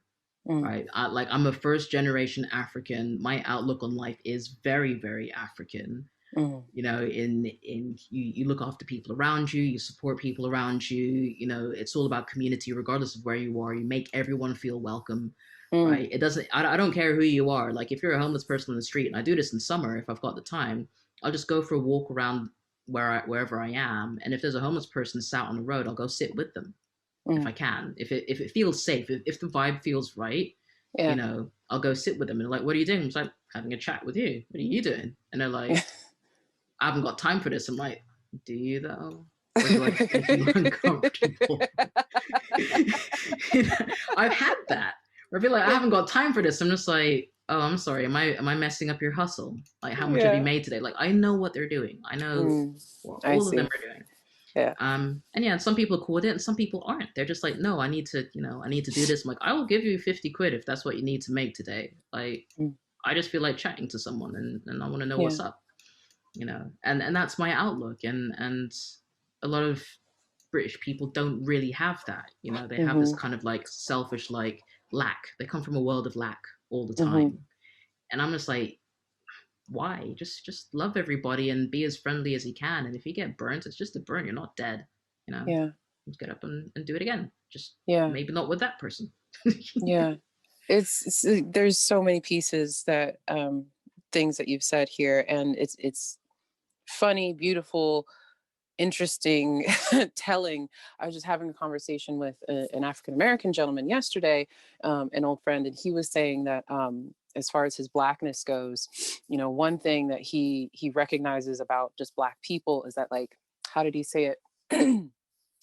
Right. I'm a first generation African. My outlook on life is very, very African. You look after people around you, you support people around you, it's all about community, regardless of where you are. You make everyone feel welcome. Right. It doesn't, I don't care who you are. Like if you're a homeless person on the street, and I do this in summer, if I've got the time, I'll just go for a walk around wherever I am. And if there's a homeless person sat on the road, I'll go sit with them. If I can, if it feels safe, if the vibe feels right, I'll go sit with them and like, what are you doing? I'm like, having a chat with you. What are you doing? And they're like, I haven't got time for this. I'm like, do you though? Or do I just make you uncomfortable? I've had that where I feel like I haven't got time for this. I'm just like, oh, I'm sorry. Am I messing up your hustle? Like, how much have you made today? Like, I know what they're doing. I know what all of them are doing. Yeah. And some people are cool with it and some people aren't. They're just like, no, I need to do this. I'm like, I will give you 50 quid if that's what you need to make today. Like, I just feel like chatting to someone and I want to know what's up, and that's my outlook. And a lot of British people don't really have that. They have this kind of like selfish, like lack. They come from a world of lack all the time. And I'm just like, why? Just love everybody and be as friendly as you can. And if you get burnt, it's just a burn. You're not dead. Just get up and do it again. Just maybe not with that person. It's there's so many pieces that things that you've said here, and it's funny, beautiful, interesting, telling. I was just having a conversation with an African-American gentleman yesterday, an old friend, and he was saying that as far as his Blackness goes, one thing that he recognizes about just Black people is that, like, how did he say it?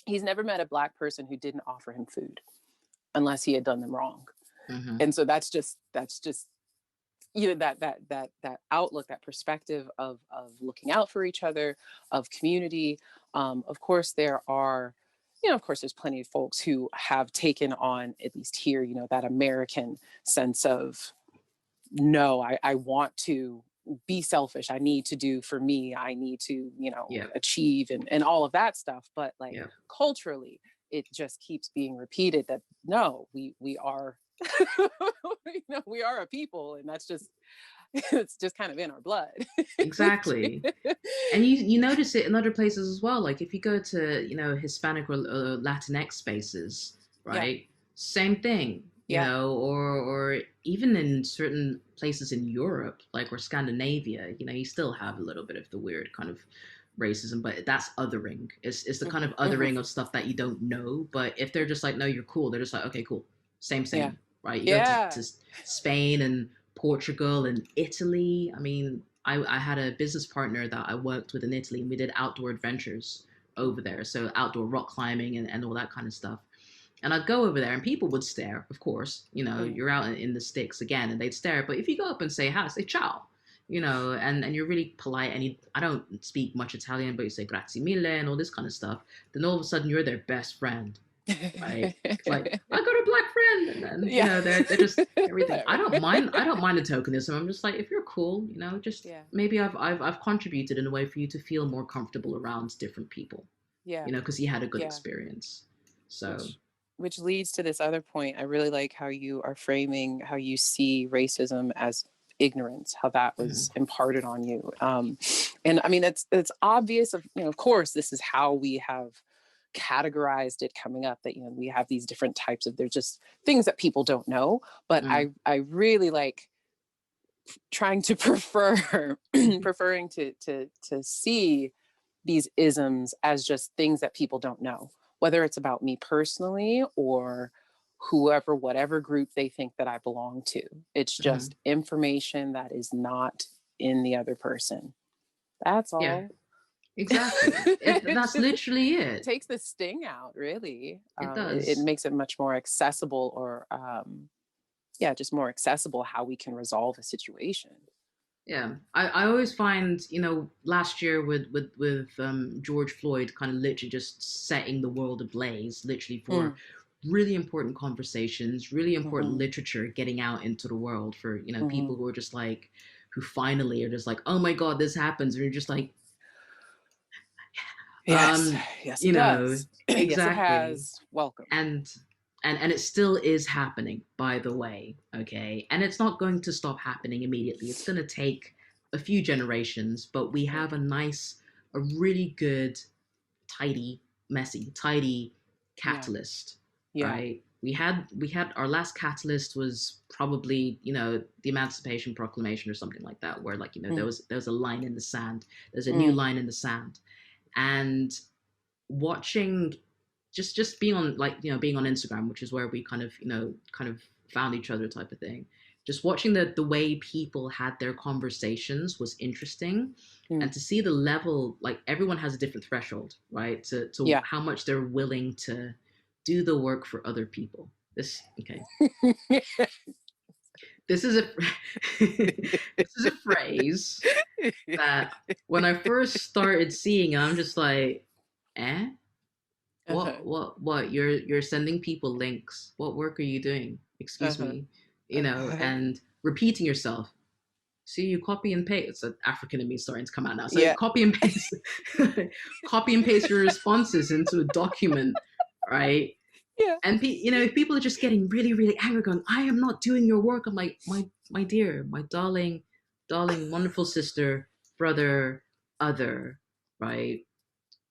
He's never met a Black person who didn't offer him food unless he had done them wrong. And so that's just that outlook, that perspective of looking out for each other, of community. Of course there are, of course there's plenty of folks who have taken on, at least here, that American sense of, no, I want to be selfish. I need to do for me. I need to, achieve and all of that stuff. But like culturally, it just keeps being repeated that no, we are, we are a people, and that's just, it's just kind of in our blood. Exactly. And you notice it in other places as well. Like if you go to, Hispanic or Latinx spaces, right? Same thing, or even in certain places in Europe, like or Scandinavia, you still have a little bit of the weird kind of racism, but that's othering. It's the kind of othering of stuff that you don't know. But if they're just like, no, you're cool, they're just like, okay, cool. Same. Right? You go to Spain and Portugal and Italy. I mean, I had a business partner that I worked with in Italy, and we did outdoor adventures over there. So outdoor rock climbing and all that kind of stuff. And I'd go over there and people would stare, of course, you're out in the sticks again and they'd stare. But if you go up and say hi, say ciao, and you're really polite and I don't speak much Italian, but you say grazie mille and all this kind of stuff, then all of a sudden you're their best friend. Right? It's like, I got a Black friend, and then they're just everything. I don't mind the tokenism. I'm just like, if you're cool, just maybe I've contributed in a way for you to feel more comfortable around different people. Because you had a good experience. So which leads to this other point. I really like how you are framing how you see racism as ignorance, how that was imparted on you. And I mean, it's obvious of course, this is how we have categorized it coming up, that we have these different types of, there's just things that people don't know, but I really like trying to preferring to see these isms as just things that people don't know, whether it's about me personally or whoever, whatever group they think that I belong to. It's just information that is not in the other person That's Yeah, all. exactly. That's literally it. Takes the sting out, really. It It does. makes it much more accessible, or yeah, just more accessible how we can resolve a situation. Yeah, I always find, last year with George Floyd kind of literally just setting the world ablaze, literally for Mm. really important conversations, really important Mm-hmm. literature getting out into the world for, Mm-hmm. people who are just like, who finally are just like, oh my God, this happens. And you're just like, Yes, yes, it you know, does. Yes, it exactly. has. Welcome. And it still is happening, by the way. Okay, and it's not going to stop happening immediately. It's going to take a few generations, but we have a really good, tidy Yeah, catalyst. yeah. Right, we had our last catalyst was probably, the Emancipation Proclamation or something like that, where, like, Mm. there was a line in the sand. There's a new Mm. line in the sand. And watching, just being on, like, being on Instagram, which is where we kind of found each other, type of thing. Just watching the way people had their conversations was interesting. And Mm. to see the level, like, everyone has a different threshold, right, to Yeah. how much they're willing to do the work for other people. This is a this is a phrase that, when I first started seeing it, I'm just like, eh? Uh-huh. What? You're sending people links. What work are you doing? Excuse Uh-huh. me. Uh-huh. And repeating yourself. See, you copy and paste. It's an African in me starting to come out now. So Yeah. copy and paste, copy and paste your responses into a document, right? Yeah. And if people are just getting really, really angry, going, "I am not doing your work," I'm like, my dear, my darling, wonderful sister, brother, other, right?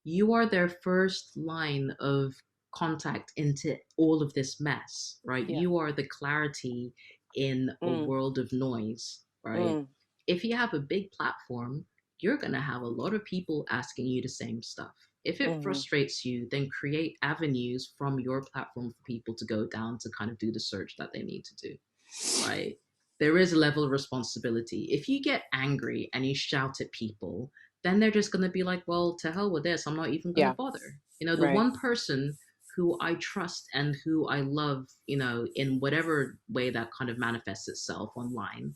You are their first line of contact into all of this mess, right? Yeah. You are the clarity in a Mm. world of noise, right? Mm. If you have a big platform, you're going to have a lot of people asking you the same stuff. If it Mm-hmm. frustrates you, then create avenues from your platform for people to go down to kind of do the search that they need to do, right? There is a level of responsibility. If you get angry and you shout at people, then they're just going to be like, well, to hell with this. I'm not even going to Yeah. bother. The Right. one person who I trust and who I love, in whatever way that kind of manifests itself online,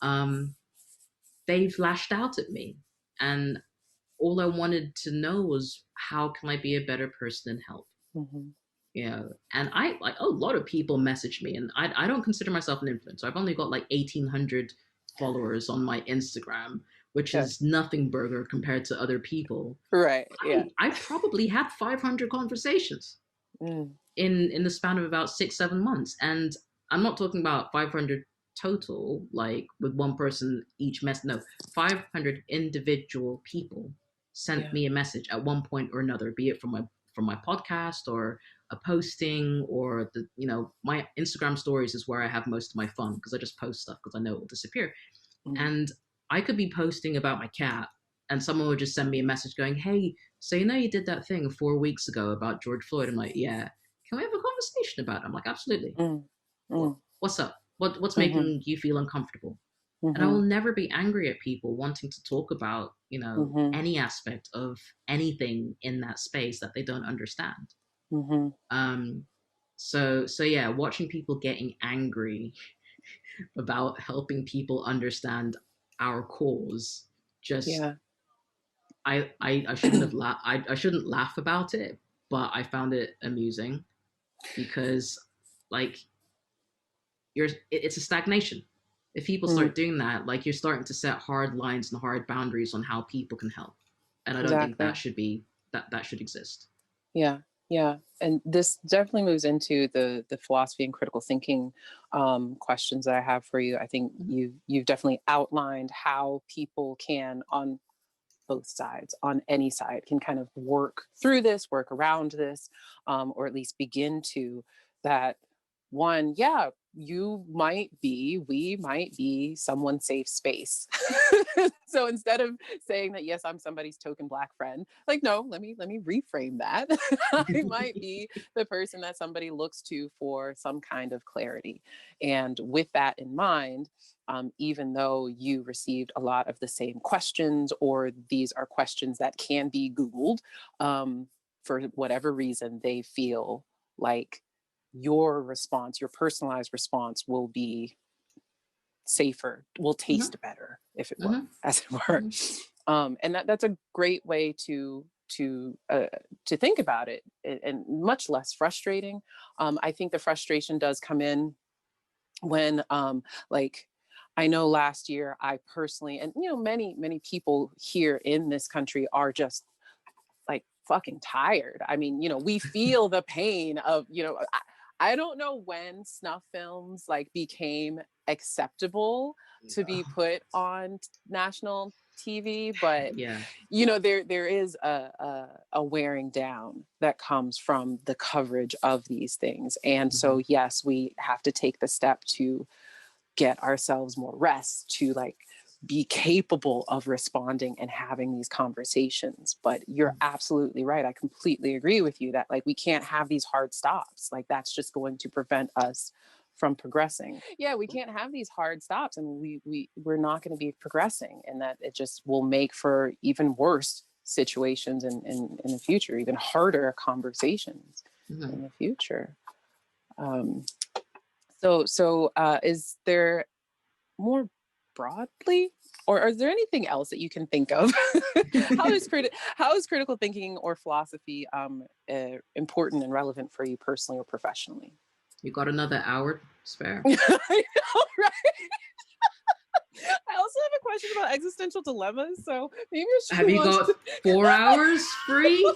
um, they've lashed out at me. And all I wanted to know was, how can I be a better person and help? Mm-hmm. And I, like, a lot of people message me, and I don't consider myself an influencer. I've only got like 1,800 followers on my Instagram, which Yeah. is nothing burger compared to other people. Right. Yeah. I probably had 500 conversations Mm. in the span of about 6-7 months, and I'm not talking about 500 total, like with one person each mess. No, 500 individual people sent Yeah. me a message at one point or another, be it from my podcast, or a posting, or my Instagram stories is where I have most of my fun, because I just post stuff because I know it will disappear. Mm. And I could be posting about my cat, and someone would just send me a message going, "Hey, so you did that thing 4 weeks ago about George Floyd?" I'm like, "Yeah. Can we have a conversation about it?" I'm like, "Absolutely. Mm. Mm. What's up? What's Mm-hmm. making you feel uncomfortable?" And I Mm-hmm. will never be angry at people wanting to talk about, Mm-hmm. any aspect of anything in that space that they don't understand. Mm-hmm. Um, so yeah, watching people getting angry about helping people understand our cause, just, Yeah. I shouldn't have I shouldn't laugh about it, but I found it amusing, because, like, it's a stagnation. If people Mm. start doing that, like, you're starting to set hard lines and hard boundaries on how people can help, and I don't think that Exactly. should be that should exist. Yeah. Yeah. And this definitely moves into the philosophy and critical thinking questions that I have for you. I think Mhm. you've definitely outlined how people can, on both sides, on any side, can kind of work through this, work around this, or at least begin to. That one, yeah, we might be someone's safe space. So instead of saying that, yes, I'm somebody's token Black friend, like, no, let me reframe that. I might be the person that somebody looks to for some kind of clarity. And with that in mind, even though you received a lot of the same questions, or these are questions that can be Googled, for whatever reason, they feel like your response, your personalized response, will be safer, will taste better, if it were, as it were. And that's a great way to think about it, and much less frustrating. I think the frustration does come in when, like, I know last year I personally, and many people here in this country are just like fucking tired. I mean, we feel the pain of, I don't know when snuff films like became acceptable to be put on national TV, but there is a wearing down that comes from the coverage of these things. And so, yes, we have to take the step to get ourselves more rest, to like be capable of responding and having these conversations. But you're absolutely right. I completely agree with you that like we can't have these hard stops. Like that's just going to prevent us from progressing. Yeah, we can't have these hard stops, and we're not going to be progressing, and that it just will make for even worse situations in the future, even harder conversations in the future. So is there more broadly, or is there anything else that you can think of? How is critical thinking or philosophy important and relevant for you personally or professionally? You got another hour spare? I know, right? I also have a question about existential dilemmas, so maybe have you got 4 hours free?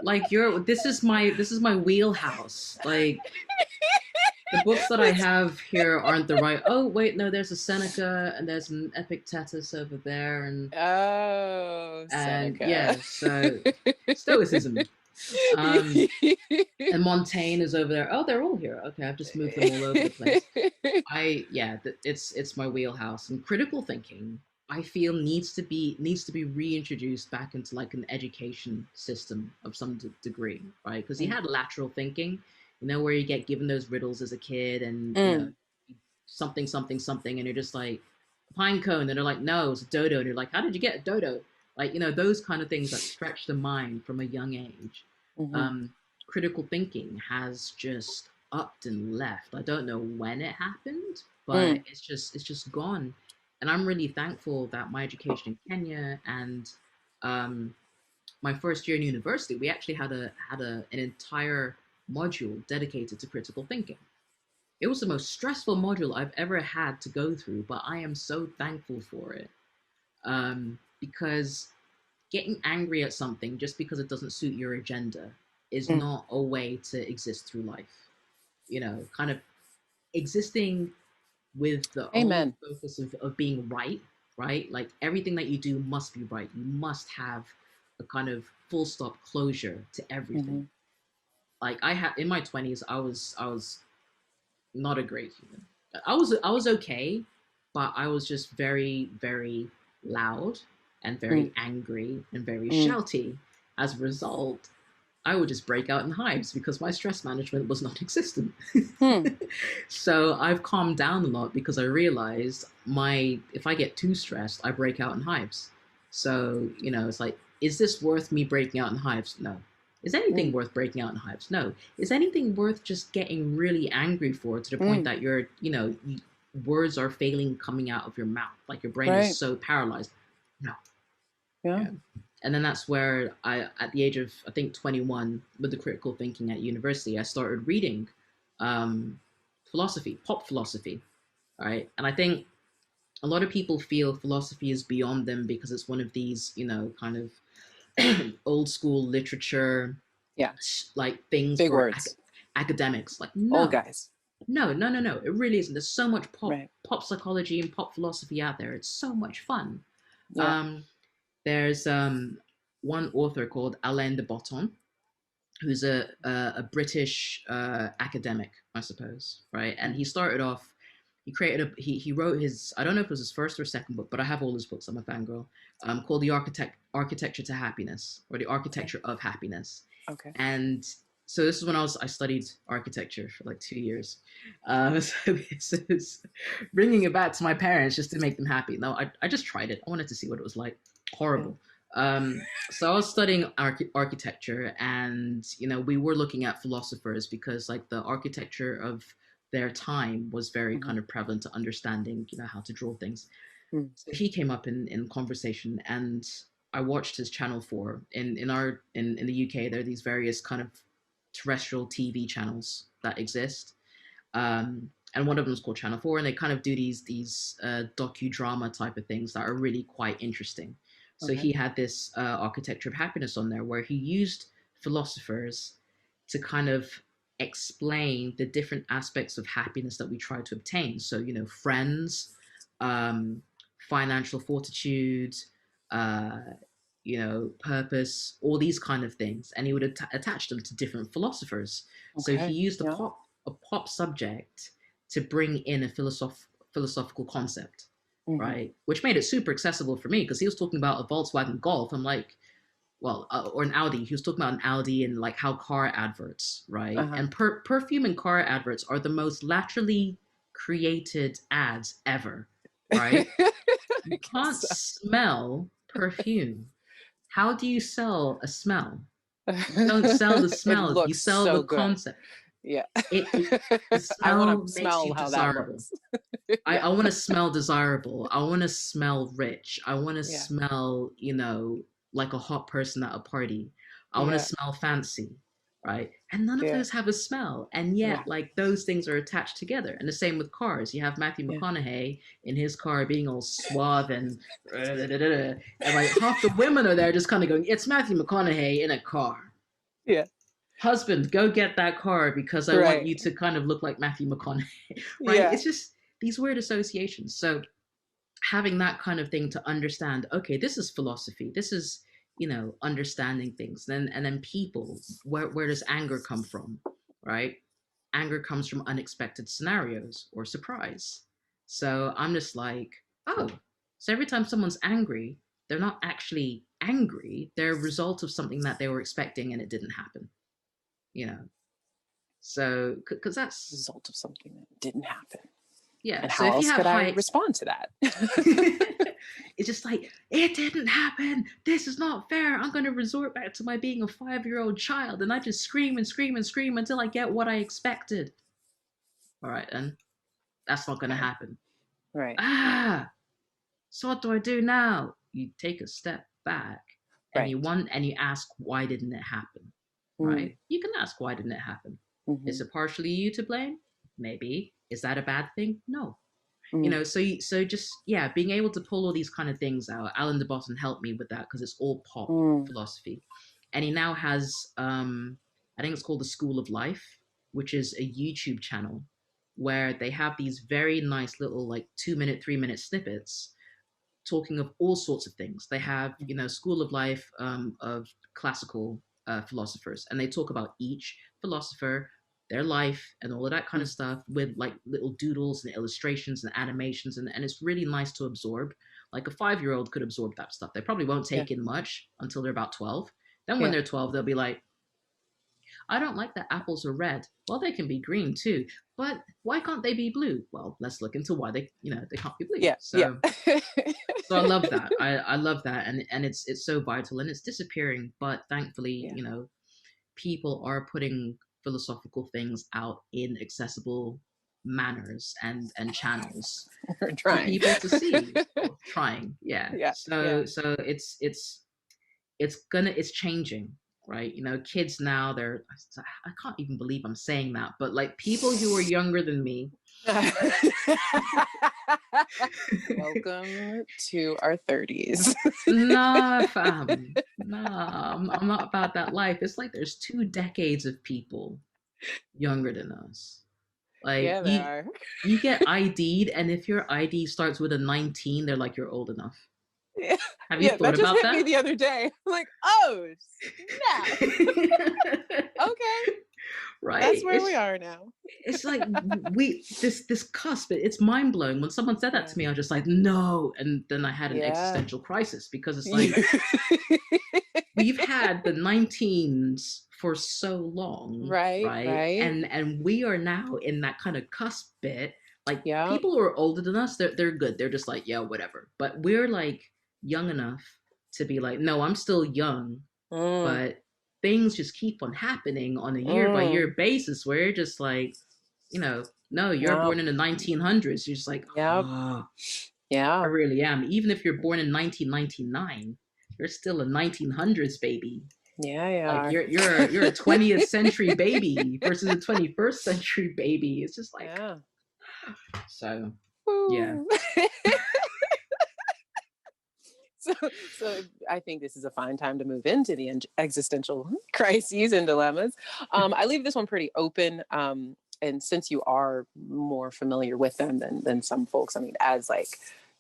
Like this is my wheelhouse. Like the books that I have here aren't the right. Oh wait, no, there's a Seneca and there's an Epictetus over there, and Seneca. Yeah, so Stoicism. And Montaigne is over there. Oh, they're all here. Okay, I've just moved them all over the place. It's my wheelhouse. And critical thinking, I feel needs to be reintroduced back into like an education system of some degree, right? Because you had lateral thinking, where you get given those riddles as a kid, and something, and you're just like pine cone, and they're like, no, it's a dodo, and you're like, how did you get a dodo? Like, those kind of things that stretch the mind from a young age. Critical thinking has just upped and left. I don't know when it happened, but it's just gone. And I'm really thankful that my education in Kenya and my first year in university, we actually had an entire module dedicated to critical thinking. It was the most stressful module I've ever had to go through, but I am so thankful for it. Because getting angry at something just because it doesn't suit your agenda is not a way to exist through life. Kind of existing with the only focus of being right? Like everything that you do must be right. You must have a kind of full stop closure to everything. Like I had in my 20s, I was not a great human. I was okay, but I was just very, very loud and very angry and very shouty. As a result, I would just break out in hives because my stress management was non-existent. So I've calmed down a lot because I realized if I get too stressed, I break out in hives. So, it's like, is this worth me breaking out in hives? No. Is anything worth breaking out in hives? No. Is anything worth just getting really angry for, to the point that you're, words are failing coming out of your mouth? Like your brain is so paralyzed. No. Yeah. And then that's where at the age of, I think, 21, with the critical thinking at university, I started reading philosophy, pop philosophy, right? And I think a lot of people feel philosophy is beyond them because it's one of these, kind of old school literature, like things big for words. Academics. Like, no. Old guys. No. It really isn't. There's so much pop psychology and pop philosophy out there. It's so much fun. Yeah. There's one author called Alain de Botton, who's a British academic, I suppose, right? And he started off. He created he wrote his, I don't know if it was his first or second book, but I have all his books. I'm a fangirl. Called the Architecture to Happiness, or the Architecture of Happiness. Okay. And so this is when I studied architecture for like 2 years. So it's bringing it back to my parents just to make them happy. No, I just tried it. I wanted to see what it was like. Horrible. So I was studying architecture, and we were looking at philosophers, because like the architecture of their time was very kind of prevalent to understanding how to draw things. So he came up in conversation, and I watched his channel for in the UK. There are these various kind of terrestrial TV channels that exist, and one of them is called Channel 4, and they kind of do these docudrama type of things that are really quite interesting. So he had this Architecture of Happiness on there, where he used philosophers to kind of explain the different aspects of happiness that we try to obtain. So friends, financial fortitude, purpose, all these kind of things, and he would attach them to different philosophers. So he used a pop subject to bring in a philosophical concept, right? Which made it super accessible for me, because he was talking about a Volkswagen Golf. I'm like, well, or an Audi. He was talking about an Audi and like how car adverts, right? And perfume and car adverts are the most laterally created ads ever, right? You can't smell perfume. How do you sell a smell? You don't sell the smell. You sell the concept. Yeah. The smell I want to makes smell you how desirable. I want to smell desirable. I want to smell rich. I want to smell, like a hot person at a party. I want to smell fancy, right? And none of those have a smell. And yet, like, those things are attached together. And the same with cars. You have Matthew McConaughey in his car being all suave and like half the women are there just kind of going, it's Matthew McConaughey in a car. Yeah. Husband, go get that car because I want you to kind of look like Matthew McConaughey, right? It's just these weird associations. So having that kind of thing to understand, okay, this is philosophy. This is, understanding things. And then people, where does anger come from, right? Anger comes from unexpected scenarios or surprise. So I'm just like, oh, so every time someone's angry, they're not actually angry. They're a result of something that they were expecting and it didn't happen. So because that's the result of something that didn't happen. Yeah. And so how if else you have could I respond to that? It's just like, it didn't happen. This is not fair. I'm going to resort back to my being a 5-year-old child, and I just scream and scream and scream until I get what I expected. All right, then that's not going to happen. Right. So what do I do now? You take a step back, and you ask, why didn't it happen? Right? You can ask, why didn't it happen? Is it partially you to blame? Maybe. Is that a bad thing? No. So just being able to pull all these kind of things out. Alain de Botton helped me with that, because it's all pop philosophy, and he now has I think it's called the School of Life, which is a YouTube channel where they have these very nice little like 2-minute, 3-minute snippets talking of all sorts of things. They have School of Life of classical philosophers, and they talk about each philosopher, their life, and all of that kind of stuff, with like little doodles and illustrations and animations, and it's really nice to absorb. Like a 5-year-old could absorb that stuff. They probably won't take in much until they're about 12. Then when they're 12, they'll be like, I don't like that apples are red. Well, they can be green too, but why can't they be blue? Well, let's look into why they can't be blue. So I love that. I love that, and it's so vital, and it's disappearing. But thankfully, people are putting philosophical things out in accessible manners and channels for people to see. Trying, So it's changing, right? Kids now, I can't even believe I'm saying that, but like people who are younger than me. Welcome to our 30s. Nah, fam. Nah, I'm not about that life. It's like there's 2 decades of people younger than us. Like you get ID'd, and if your ID starts with a 19, they're like, you're old enough. Have you thought that just about hit me that? the other day. I'm like, oh snap. Okay, that's Right? where we are now. It's like this cusp. It's mind blowing. When someone said that Yeah. to me, I was just like, no. And then I had an Yeah. existential crisis because it's like we've had the 19s for so long, Right, right? right. And we are now in that kind of cusp bit. Like Yeah. people who are older than us, they're good. They're just like, yeah, whatever. But we're like young enough to be like, no, I'm still young, Mm, but things just keep on happening on a year by mm. year basis where you're just like, no, you're Yep. born in the 1900s. You're just like, Yep. oh, I Yeah. really am. Even if you're born in 1999, you're still a 1900s baby. Yeah, you Like are. you're a 20th century baby versus a 21st century baby. It's just like, Yeah. so yeah. Woo. So I think this is a fine time to move into the existential crises and dilemmas. I leave this one pretty open. And since you are more familiar with them than some folks, I mean, as like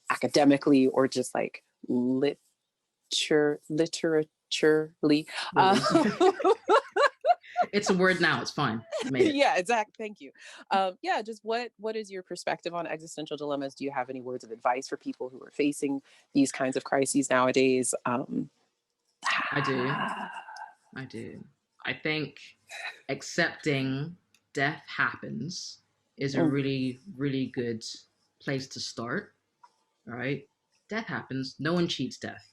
academically or just like literaturely, Really. It's a word now. It's fine. I made it. yeah, exactly. Thank you. Yeah, just what is your perspective on existential dilemmas? Do you have any words of advice for people who are facing these kinds of crises nowadays? I do. I do. I think accepting death happens is a Mm, really, really good place to start. All right. Death happens. No one cheats death.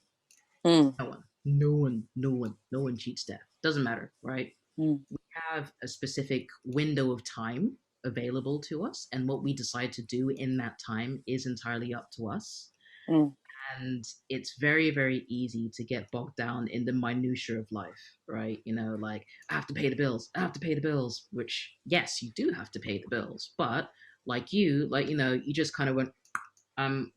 mm, No one. No one. No one. No one cheats death. Doesn't matter, right? mm, We have a specific window of time available to us, and what we decide to do in that time is entirely up to us. mm. And it's very, very easy to get bogged down in the minutia of life, right? Like, I have to pay the bills, I have to pay the bills, which yes, you do have to pay the bills, but like you just kind of went, I'm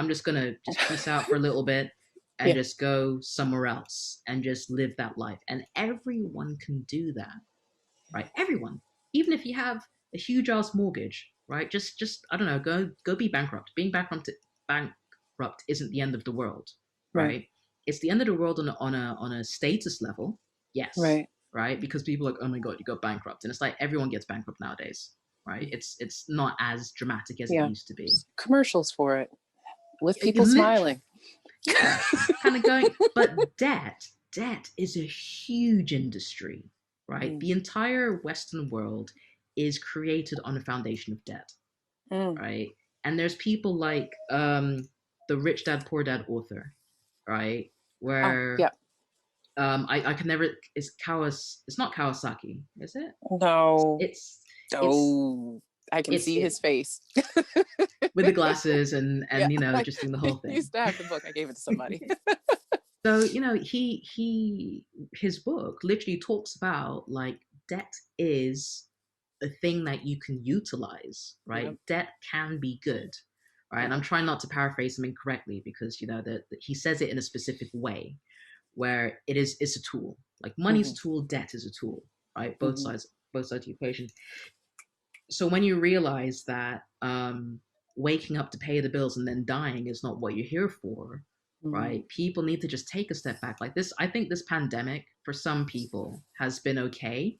just gonna just peace out for a little bit and Yeah. just go somewhere else and just live that life. And everyone can do that, right? Everyone. Even if you have a huge ass mortgage, right? Just I don't know, go be bankrupt. Being bankrupt isn't the end of the world, Right. right? It's the end of the world on a status level, yes, Right. right? Because people are like, oh my god, you got bankrupt, and it's like everyone gets bankrupt nowadays, right? It's not as dramatic as it Yeah. used to be. Commercials for it with You people smiling. yeah, kind of going. But debt is a huge industry, right? Mm, The entire Western world is created on a foundation of debt, mm. right? And there's people like the Rich Dad Poor Dad author, right? Oh, Where yeah. I can never, it's not Kawasaki, is it? No. It's Oh, I can it's see it his face. with the glasses and Yeah. just doing the whole He thing. used to have the book. I gave it to somebody. So his book literally talks about like debt is a thing that you can utilize, right? Yep. Debt can be good, right? And I'm Yep. trying not to paraphrase him incorrectly because that he says it in a specific way where it's a tool. Like money's a Mm-hmm. tool, debt is a tool, right? Mm-hmm. Both sides of the equation. So when you realize that waking up to pay the bills and then dying is not what you're here for, Mm-hmm. right? People need to just take a step back. Like this, I think this pandemic for some people has been okay,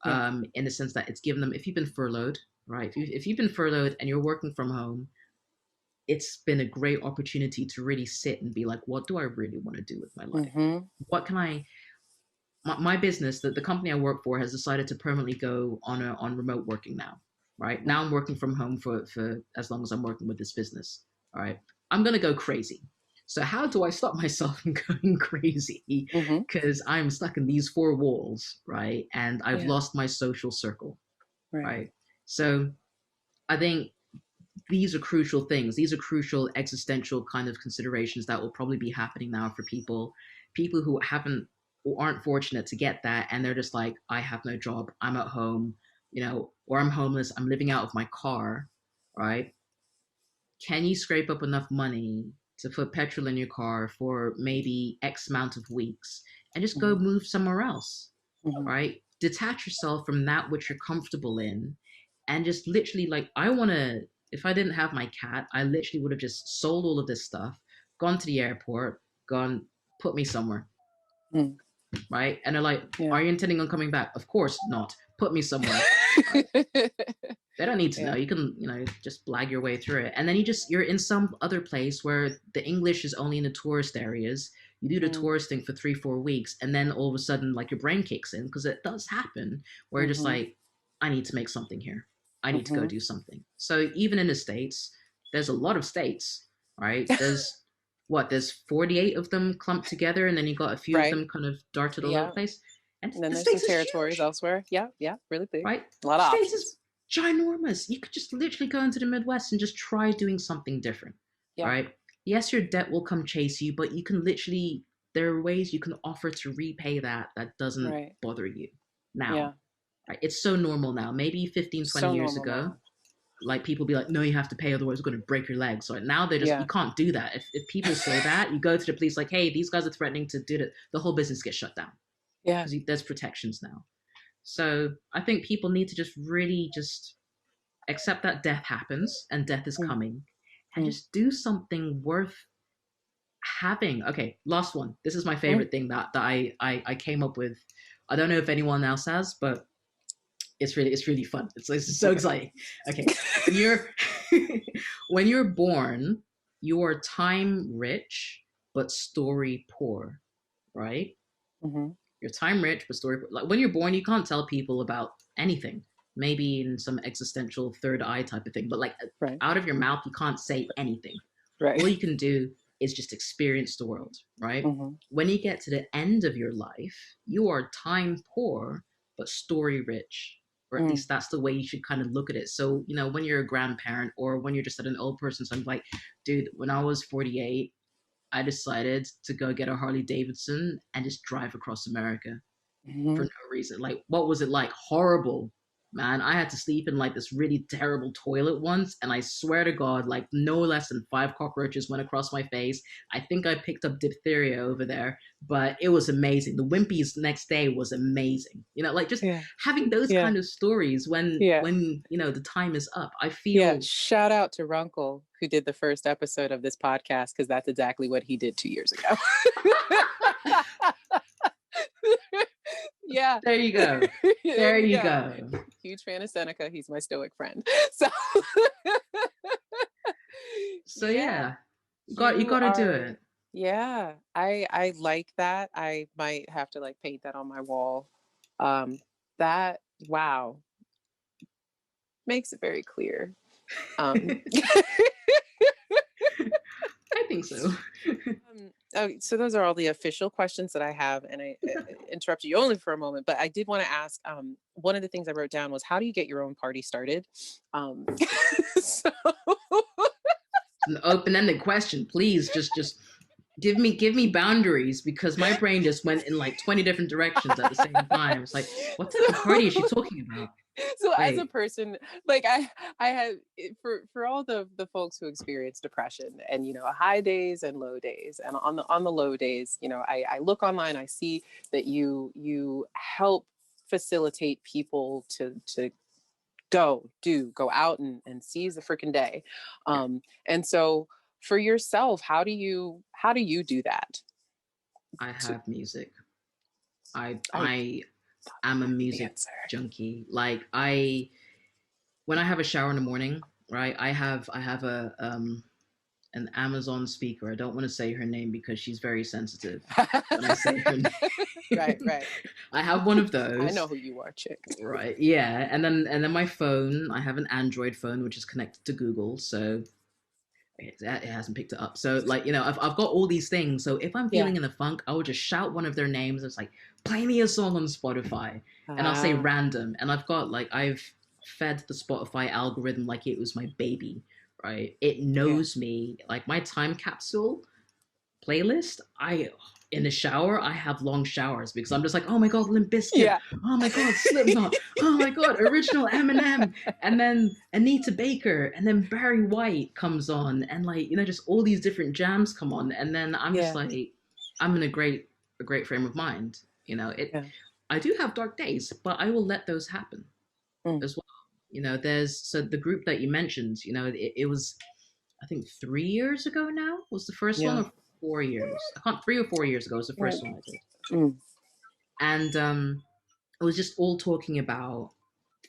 Yeah. in the sense that it's given them. If you've been furloughed, right? If you've been furloughed and you're working from home, it's been a great opportunity to really sit and be like, what do I really want to do with my life? Mm-hmm. What can I my business, the company I work for, has decided to permanently go on remote working now. Right now, I'm working from home for as long as I'm working with this business. All right, I'm gonna go crazy. So how do I stop myself from going crazy? Mm-hmm. Because I'm stuck in these four walls, right? And I've Yeah. lost my social circle, Right. right? So I think these are crucial things. These are crucial existential kind of considerations that will probably be happening now for people who haven't or aren't fortunate to get that, and they're just like, I have no job, I'm at home, or I'm homeless, I'm living out of my car, right? Can you scrape up enough money to put petrol in your car for maybe X amount of weeks and just go Mm-hmm. move somewhere else, Mm-hmm. right? Detach yourself from that which you're comfortable in and just literally, like, if I didn't have my cat, I literally would have just sold all of this stuff, gone to the airport, gone, put me somewhere, Mm. right? And they're like, Yeah. are you intending on coming back? Of course not. Put me somewhere. Right? They don't need to know. You can, just blag your way through it. And then you're in some other place where the English is only in the tourist areas. You do the tourist thing for 3-4 weeks, and then all of a sudden, like, your brain kicks in, because it does happen, where you're just like, I need to make something here. I need to go do something. So even in the States, there's a lot of states, right? There's 48 of them clumped together, and then you got a few of them kind of darted all over the place. And then the there's States some territories elsewhere. Yeah, really big. Right? A lot of States options. is ginormous. You could just literally go into the Midwest and just try doing something different. Yeah. Right? Yes, your debt will come chase you, but you can literally, there are ways you can offer to repay that doesn't bother you now. Yeah. Right? It's so normal now. Maybe 15, 20 years ago, now. Like, people be like, no, you have to pay, otherwise we're going to break your legs. So now they're just, you can't do that. If people say that, you go to the police like, hey, these guys are threatening to do it. The whole business gets shut down. Yeah. Because there's protections now. So I think people need to just really just accept that death happens and death is coming, and just do something worth having. Okay, last one. This is my favorite thing that I came up with. I don't know if anyone else has, but it's really fun. It's so exciting. Okay, when you're born, you are time rich but story poor, right? You're time rich but story poor. Like, when you're born, you can't tell people about anything. Maybe in some existential third eye type of thing, but like, out of your mouth, you can't say anything. All you can do is just experience the world, right? When you get to the end of your life, you are time poor but story rich, or at least that's the way you should kind of look at it. So, when you're a grandparent, or when you're just at an old person's home, like, dude, when I was 48, I decided to go get a Harley Davidson and just drive across America for no reason. Like, what was it like? Horrible, man. I had to sleep in like this really terrible toilet once, and I swear to God, like, no less than 5 cockroaches went across my face. I think I picked up diphtheria over there, but it was amazing. The Wimpy's next day was amazing. Like, just having those kind of stories when the time is up. I feel. Yeah. Shout out to Runkle, who did the first episode of this podcast, because that's exactly what he did 2 years ago. Yeah. There you go. There you go. Huge fan of Seneca. He's my stoic friend. So yeah. You got to do it. Yeah. I like that. I might have to like paint that on my wall. That, wow, makes it very clear. I think so. So those are all the official questions that I have, and I interrupted you only for a moment, but I did want to ask, one of the things I wrote down was, how do you get your own party started? So an open-ended question, please. Just give me boundaries, because my brain just went in like 20 different directions at the same time. It's like, what type of party is she talking about? So as a person, like, I have, for all the folks who experience depression, and high days and low days, and on the low days, I look online, I see that you help facilitate people to go out and seize the freaking day, and so for yourself, how do you do that? I have music. I'm a music junkie. Like, when I have a shower in the morning, right, I have a an Amazon speaker. I don't want to say her name because she's very sensitive when I say her name. Right. I have one of those. I know who you are, chick. Right. Yeah. And then my phone, I have an Android phone which is connected to Google, so it hasn't picked it up. So, like, I've got all these things. So if I'm feeling in the funk, I will just shout one of their names. It's like, play me a song on Spotify, and I'll say random. And I've fed the Spotify algorithm like it was my baby, right? It knows me. Like, my time capsule playlist, in the shower, I have long showers, because I'm just like, oh my God, Limp Bizkit. Oh my God, Slipknot. Oh my God, original Eminem. And then Anita Baker, and then Barry White comes on, and like, just all these different jams come on, and then I'm just like, I'm in a great frame of mind. I do have dark days, but I will let those happen as well. There's, so the group that you mentioned, it was I think 3 years ago now was the first one, Yeah. or 4 years. I can't, 3 or 4 years ago was the first one I did. Mm. And it was just all talking about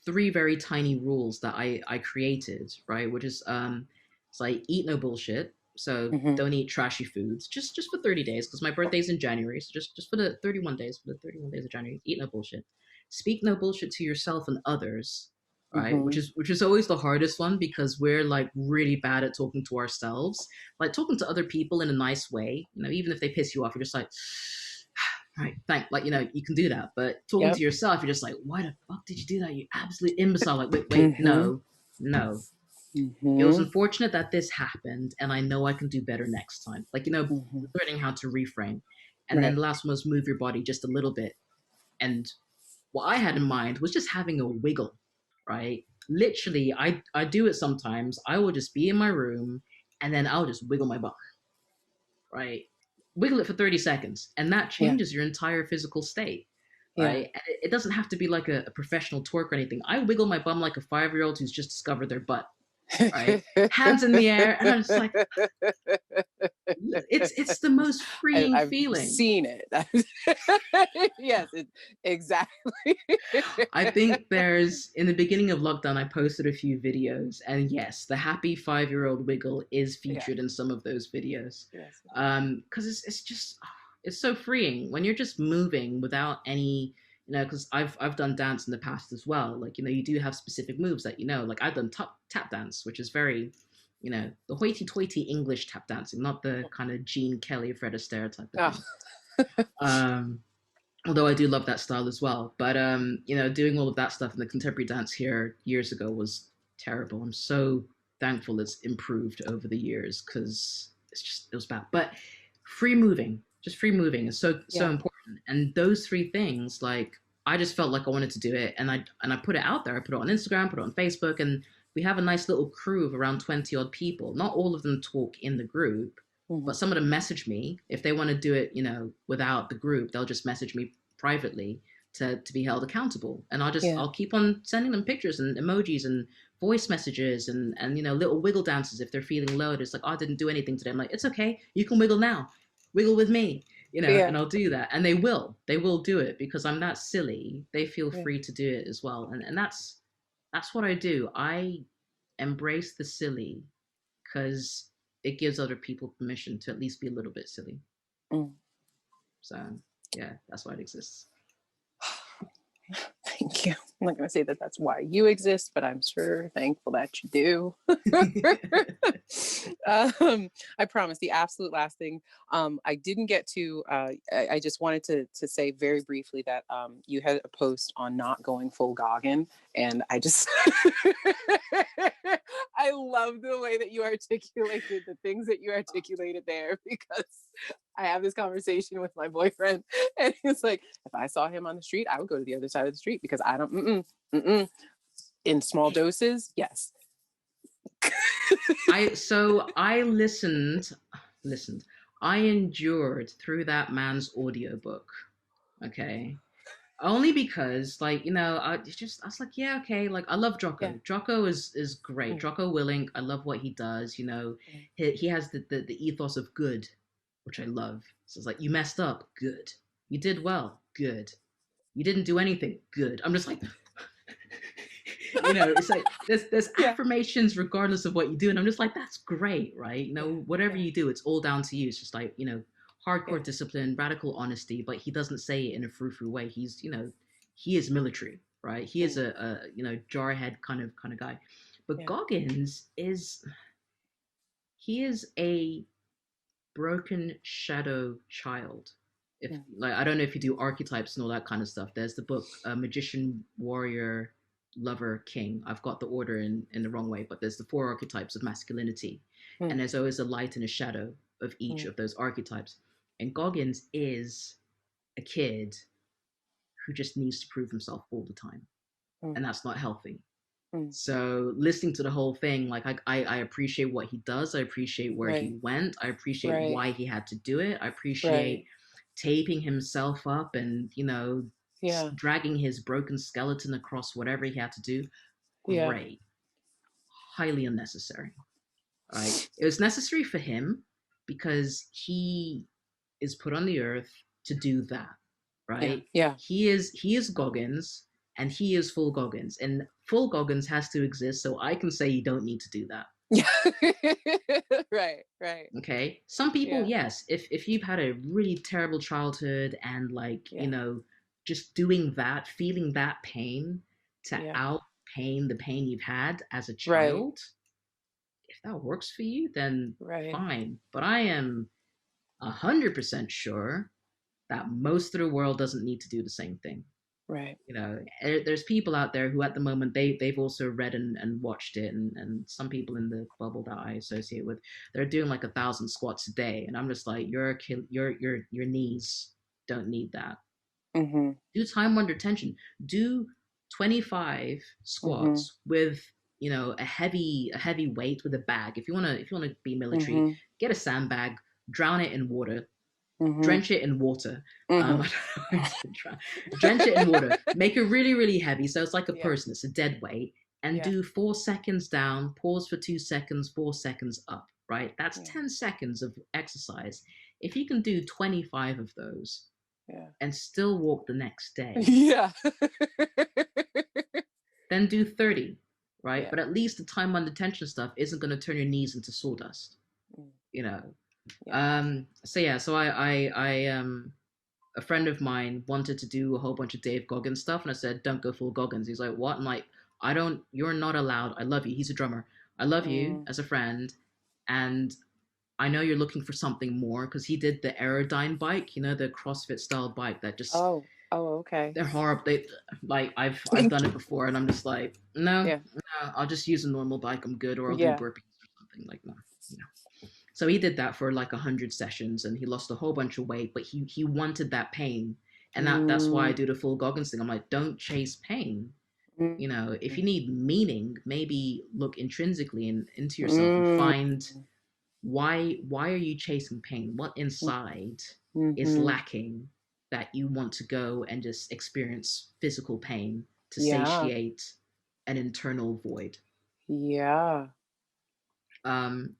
three very tiny rules that I created, right? Which is it's like eat no bullshit. So Mm-hmm. don't eat trashy foods just for 30 days because my birthday's in January. So just for the 31 days, for the 31 days of January, eat no bullshit. Speak no bullshit to yourself and others, right? Mm-hmm. Which is always the hardest one because we're like really bad at talking to ourselves. Like talking to other people in a nice way, you know, even if they piss you off, you're just like right, thank, like, you know, you can do that. But talking Yep. to yourself, you're just like, why the fuck did you do that? You absolute imbecile. Like, wait, Mm-hmm. no, no. It was Mm-hmm. unfortunate that this happened, and I know I can do better next time. Like, you know, Mm-hmm. learning how to reframe. And then Right. the last one was move your body just a little bit. And what I had in mind was just having a wiggle, right? Literally, I do it sometimes. I will just be in my room and then I'll just wiggle my butt, right? Wiggle it for 30 seconds, and that Yeah. changes your entire physical state, Yeah. right? And it doesn't have to be like a professional twerk or anything. I wiggle my bum like a 5-year-old who's just discovered their butt, right? Hands in the air, and I'm just like, it's the most freeing I've feeling. seen it. Yes, exactly. I think there's in the beginning of lockdown, I posted a few videos, and yes, the happy 5-year-old wiggle is Yeah. featured in some of those videos. Yes. Because it's just it's so freeing when you're just moving without any, you know. Because I've done dance in the past as well. Like, you know, you do have specific moves that, you know. Like I've done tap dance, which is very, you know, the hoity-toity English tap dancing, not the kind of Gene Kelly, Fred Astaire type of Oh. thing. Um, although I do love that style as well. But you know, doing all of that stuff in the contemporary dance here years ago was terrible. I'm so thankful it's improved over the years because it was bad. But free moving, just free moving is so Yeah. important. And those three things, like I just felt like I wanted to do it, and I put it out there. I put it on Instagram, put it on Facebook, and we have a nice little crew of around 20 odd people. Not all of them talk in the group, Mm-hmm. but some of them message me if they want to do it, you know, without the group. They'll just message me privately to be held accountable, and Yeah. I'll keep on sending them pictures and emojis and voice messages and you know, little wiggle dances if they're feeling low. It's like, oh, I didn't do anything today. I'm like, it's okay, you can wiggle now, wiggle with me, you know. Yeah. And I'll do that, and they will do it because I'm that silly. They feel Yeah. free to do it as well, and that's what I do. I embrace the silly because it gives other people permission to at least be a little bit silly. Mm. So yeah, that's why it exists. Thank you. I'm not going to say that that's why you exist, but I'm sure thankful that you do. I promise the absolute last thing I didn't get to, I just wanted to say very briefly that you had a post on not going full Goggin, and I just, I love the way that you articulated the things that you articulated there, because I have this conversation with my boyfriend, and he's like, if I saw him on the street, I would go to the other side of the street because I don't, in small doses, yes. I listened. I endured through that man's audiobook. Okay. Only because, like, you know, I was like, yeah, okay, like I love Yeah. Jocko. Jocko is great. Mm. Jocko Willink, I love what he does, you know. Mm. He has the ethos of good, which I love. So it's like, you messed up, good. You did well, good. You didn't do anything, good. I'm just like, you know, it's like there's Yeah. affirmations regardless of what you do, and I'm just like, that's great, right? You know, Yeah. whatever Yeah. you do, it's all down to you. It's just like, you know, hardcore Yeah. discipline, radical honesty, but he doesn't say it in a frou-frou way. He's, you know, he is military, right? He is Mm. a you know, jarhead kind of guy. But Yeah. Goggins is, he is a broken shadow child. If, Mm. like, I don't know if you do archetypes and all that kind of stuff. There's the book Magician, Warrior, Lover, King. I've got the order in the wrong way, but there's the 4 archetypes of masculinity, and Mm. there's always a light and a shadow of each Mm. of those archetypes. And Goggins is a kid who just needs to prove himself all the time, Mm. and that's not healthy. Mm. So listening to the whole thing, like I appreciate what he does. I appreciate where Right. he went. I appreciate Right. why he had to do it. I appreciate Right. taping himself up and, you know, Yeah. dragging his broken skeleton across whatever he had to do. Yeah. Great. Highly unnecessary. right? It was necessary for him because he is put on the earth to do that, Yeah. right? Yeah. He is Goggins, and he is full Goggins, and full Goggins has to exist so I can say you don't need to do that. Yeah. Right. Right. Okay. Some people, Yeah. yes, if you've had a really terrible childhood and like, Yeah. just doing that, feeling that pain to Yeah. out pain the pain you've had as a Right. child, if that works for you, then Right. fine. But I am 100% sure that most of the world doesn't need to do the same thing. Right. There's people out there who at the moment they've also read and watched it, and some people in the bubble that I associate with, they're doing like 1,000 squats a day, and I'm just like, your knees don't need that. Mm-hmm. Do time under tension. Do 25 Mm-hmm. squats with a heavy weight with a bag. If you want to be military, Mm-hmm. get a sandbag, drown it in water, Mm-hmm. drench it in water. Mm-hmm. Drench it in water. Make it really, really heavy. So it's like a Yeah. person, it's a dead weight. And Yeah. do 4 seconds down, pause for 2 seconds, 4 seconds up, right? That's Yeah. 10 seconds of exercise. If you can do 25 of those Yeah. and still walk the next day, Yeah. then do 30, right? Yeah. But at least the time under tension stuff isn't going to turn your knees into sawdust, Mm. you know? Yeah. So I a friend of mine wanted to do a whole bunch of Dave Goggins stuff, and I said, "Don't go full Goggins." He's like, "What?" I'm like, "I don't. You're not allowed. I love you." He's a drummer. I love you Mm. as a friend, and I know you're looking for something more because he did the Aerodyne bike, the CrossFit style bike that just Oh. Oh. Okay. they're horrible. They like I've done it before, and I'm just like, no, Yeah. no, I'll just use a normal bike. I'm good, or I'll do Yeah. burpees or something like that. So he did that for like 100 sessions, and he lost a whole bunch of weight. But he wanted that pain, and that's why I Mm. do the full Goggins thing. I'm like, don't chase pain. Mm. If you need meaning, maybe look intrinsically into yourself and Mm. find why are you chasing pain? What inside is Mm-hmm. lacking that you want to go and just experience physical pain to Yeah. satiate an internal void? Yeah.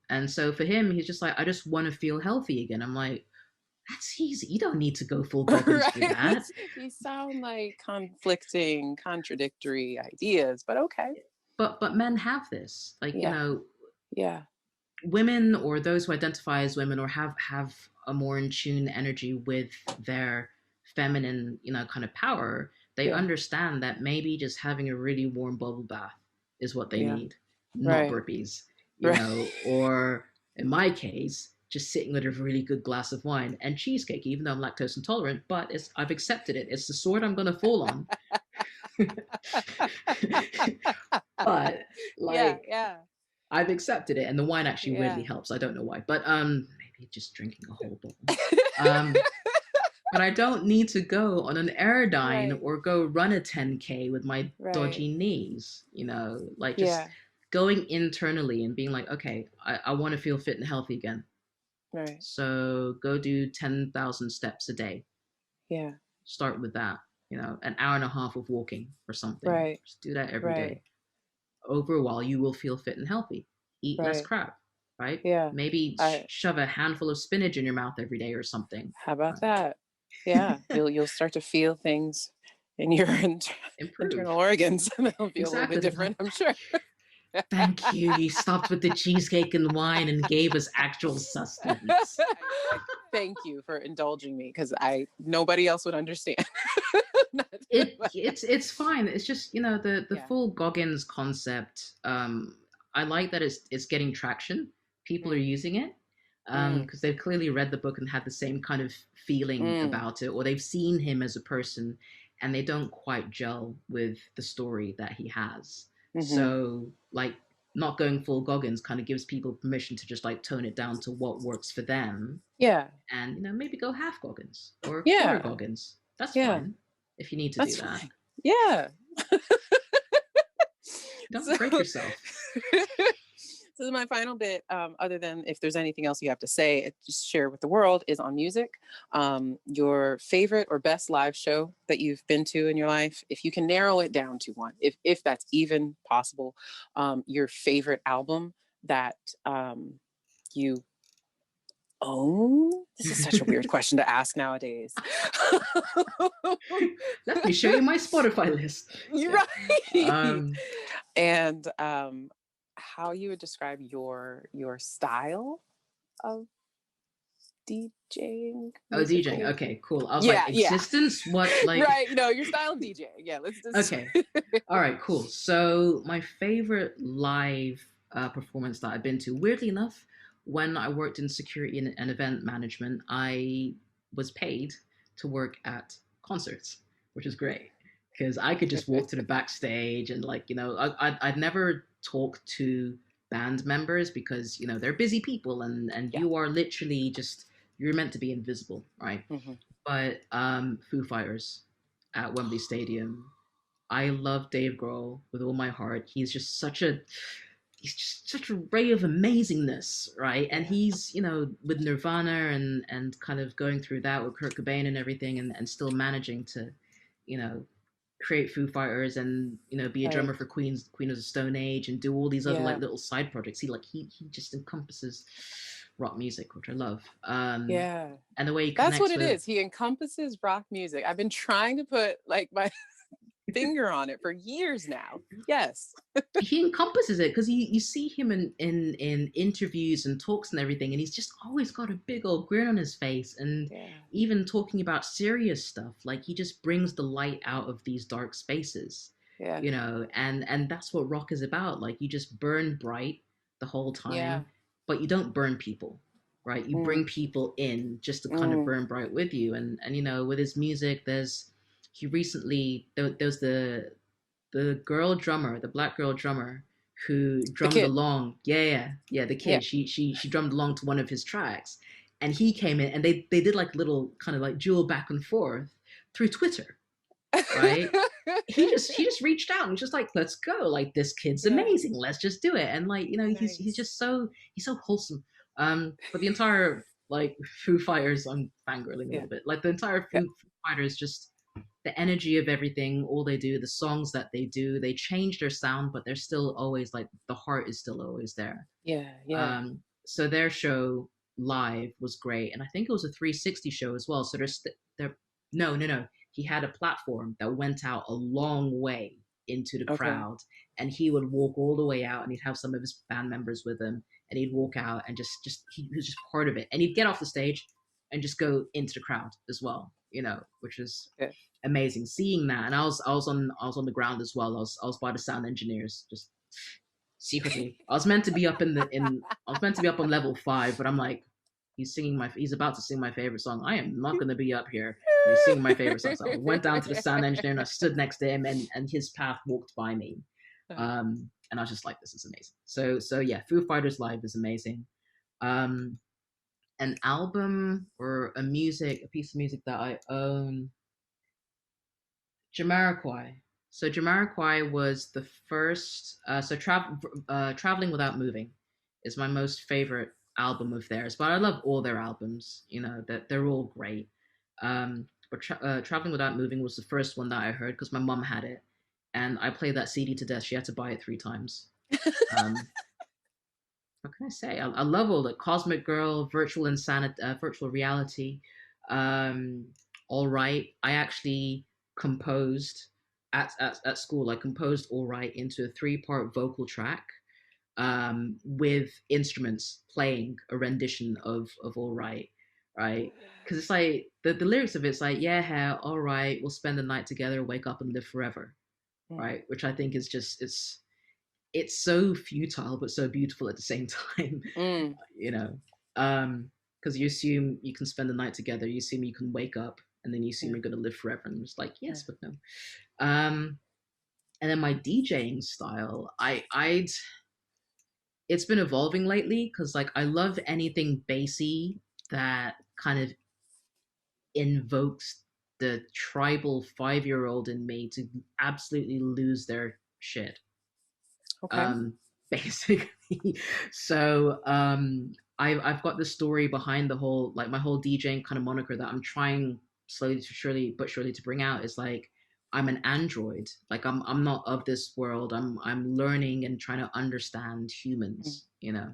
And so for him, he's just like, I just want to feel healthy again. I'm like, that's easy. You don't need to go full Goggins for Right. that. These sound like conflicting, contradictory ideas, but okay. But men have this, like, Yeah. Yeah. women or those who identify as women or have a more in tune energy with their feminine, kind of power, they Yeah. understand that maybe just having a really warm bubble bath is what they Yeah. need, not Right. burpees, Right. or in my case, just sitting with a really good glass of wine and cheesecake, even though I'm lactose intolerant, but I've accepted it. It's the sword I'm gonna fall on. But Yeah. like Yeah. I've accepted it, and the wine actually weirdly Yeah. helps. I don't know why, but maybe just drinking a whole bottle. Um, but I don't need to go on an Aerodyne Right. or go run a 10K with my Right. dodgy knees. Like just Yeah. going internally and being like, okay, I want to feel fit and healthy again. Right. So go do 10,000 steps a day. Yeah. Start with that. An hour and a half of walking or something. Right. Just do that every Right. day. Over a while, you will feel fit and healthy. Eat less Right. crap, right? Yeah. Maybe I shove a handful of spinach in your mouth every day or something. How about that? Yeah. You'll start to feel things in your Improve. internal organs, and they'll be a little Exactly. bit They're like, different, I'm sure. thank you. You stopped with the cheesecake and wine and gave us actual sustenance. Thank you for indulging me, because nobody else would understand. It's fine. It's just the Yeah. full Goggins concept. I like that it's getting traction. People are using it because they've clearly read the book and had the same kind of feeling about it, or they've seen him as a person and they don't quite gel with the story that he has. So like not going full Goggins kind of gives people permission to just like tone it down to what works for them. Yeah. And maybe go half Goggins or quarter Yeah. Goggins. That's Yeah. fine if you need to That's do that. fine. Yeah. Don't break yourself. So my final bit, other than if there's anything else you have to say, just share with the world, is on music. Your favorite or best live show that you've been to in your life, if you can narrow it down to one, if that's even possible. Your favorite album that you own? This is such a weird question to ask nowadays. Let me show you my Spotify list. You're right. And how you would describe your style of DJing? Oh, Musical? DJing. Okay, cool. I was like, existence? What, like? Right, your style of DJing. Yeah, let's just... Okay. All right, cool. So my favorite live performance that I've been to, weirdly enough, when I worked in security and event management, I was paid to work at concerts, which is great because I could just walk to the backstage and, like, I'd never talk to band members because, they're busy people and you are literally just, you're meant to be invisible, right? Mm-hmm. But Foo Fighters at Wembley Stadium, I love Dave Grohl with all my heart. He's just such a ray of amazingness, right? And he's, with Nirvana and kind of going through that with Kurt Cobain and everything, and still managing to, create Foo Fighters and, be a drummer for Queen of the Stone Age and do all these other like little side projects. He just encompasses rock music, which I love. And the way he connects, that's what it is. He encompasses rock music. I've been trying to put like my finger on it for years now. Yes. He encompasses it because you see him in interviews and talks and everything, and he's just always got a big old grin on his face, and even talking about serious stuff, like he just brings the light out of these dark spaces. And that's what rock is about. Like, you just burn bright the whole time, but you don't burn people, right? You bring people in just to kind of burn bright with you. And with his music, he recently, there was the girl drummer, the black girl drummer who drummed along. The kid. Yeah. She drummed along to one of his tracks, and he came in and they did like little kind of like duel back and forth through Twitter. Right? he just reached out and was just like, let's go. Like, this kid's amazing. Let's just do it. And like, he's just so wholesome. But the entire like Foo Fighters, I'm fangirling a little bit. Like, the entire Foo Fighters, just the energy of everything, all they do, the songs that they do, they change their sound, but they're still always like, the heart is still always there. So their show live was great, and I think it was a 360 show as well. So no, he had a platform that went out a long way into the crowd, and he would walk all the way out, and he'd have some of his band members with him, and he'd walk out and just he was just part of it, and he'd get off the stage and just go into the crowd as well, which is amazing seeing that. And I was on the ground as well. I was by the sound engineers, just secretly. I was meant to be up on level 5, but I'm like, he's about to sing my favorite song. I am not going to be up here. And he's singing my favorite song. So I went down to the sound engineer and I stood next to him, and his path walked by me. And I was just like, this is amazing. So yeah, Foo Fighters live is amazing. An album or a piece of music that I own, Jamiroquai. So Jamiroquai was the first. Traveling Without Moving is my most favorite album of theirs. But I love all their albums. That they're all great. But Traveling Without Moving was the first one that I heard because my mom had it, and I played that CD to death. She had to buy it 3 times. What can I say? I love all the Cosmic Girl, Virtual Insanity, Virtual Reality. All Right. I actually composed at school. I composed All Right into a 3-part vocal track, with instruments playing a rendition of All Right. Right? Because it's like the lyrics of it's like, yeah, all right, we'll spend the night together, wake up and live forever. Right? Which I think is just it's so futile but so beautiful at the same time. Because you assume you can spend the night together, you assume you can wake up, and then you assume you're going to live forever, and it's like, yes, but no. And then my DJing style, it's been evolving lately, because like I love anything bassy that kind of invokes the tribal 5-year-old in me to absolutely lose their shit. Basically. So I've got the story behind the whole, like, my whole DJing kind of moniker that I'm trying slowly to surely to bring out is like, I'm an android. Like I'm not of this world. I'm learning and trying to understand humans, you know.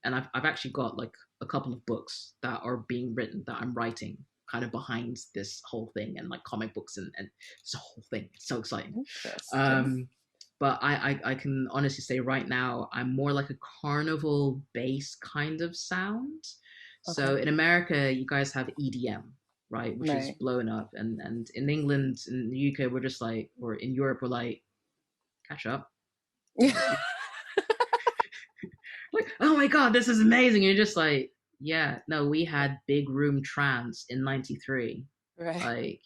And I've actually got like a couple of books that are being written that I'm writing kind of behind this whole thing, and like comic books and it's a whole thing. It's so exciting. Interesting. But I can honestly say right now I'm more like a carnival bass kind of sound. So Okay. in America, you guys have EDM, right, which is Right. blown up, and in England, in the UK, we're just like, or in Europe, we're like, catch up. Like, oh my god, this is amazing. And you're just like, yeah, no, we had big room trance in '93. Right. Like,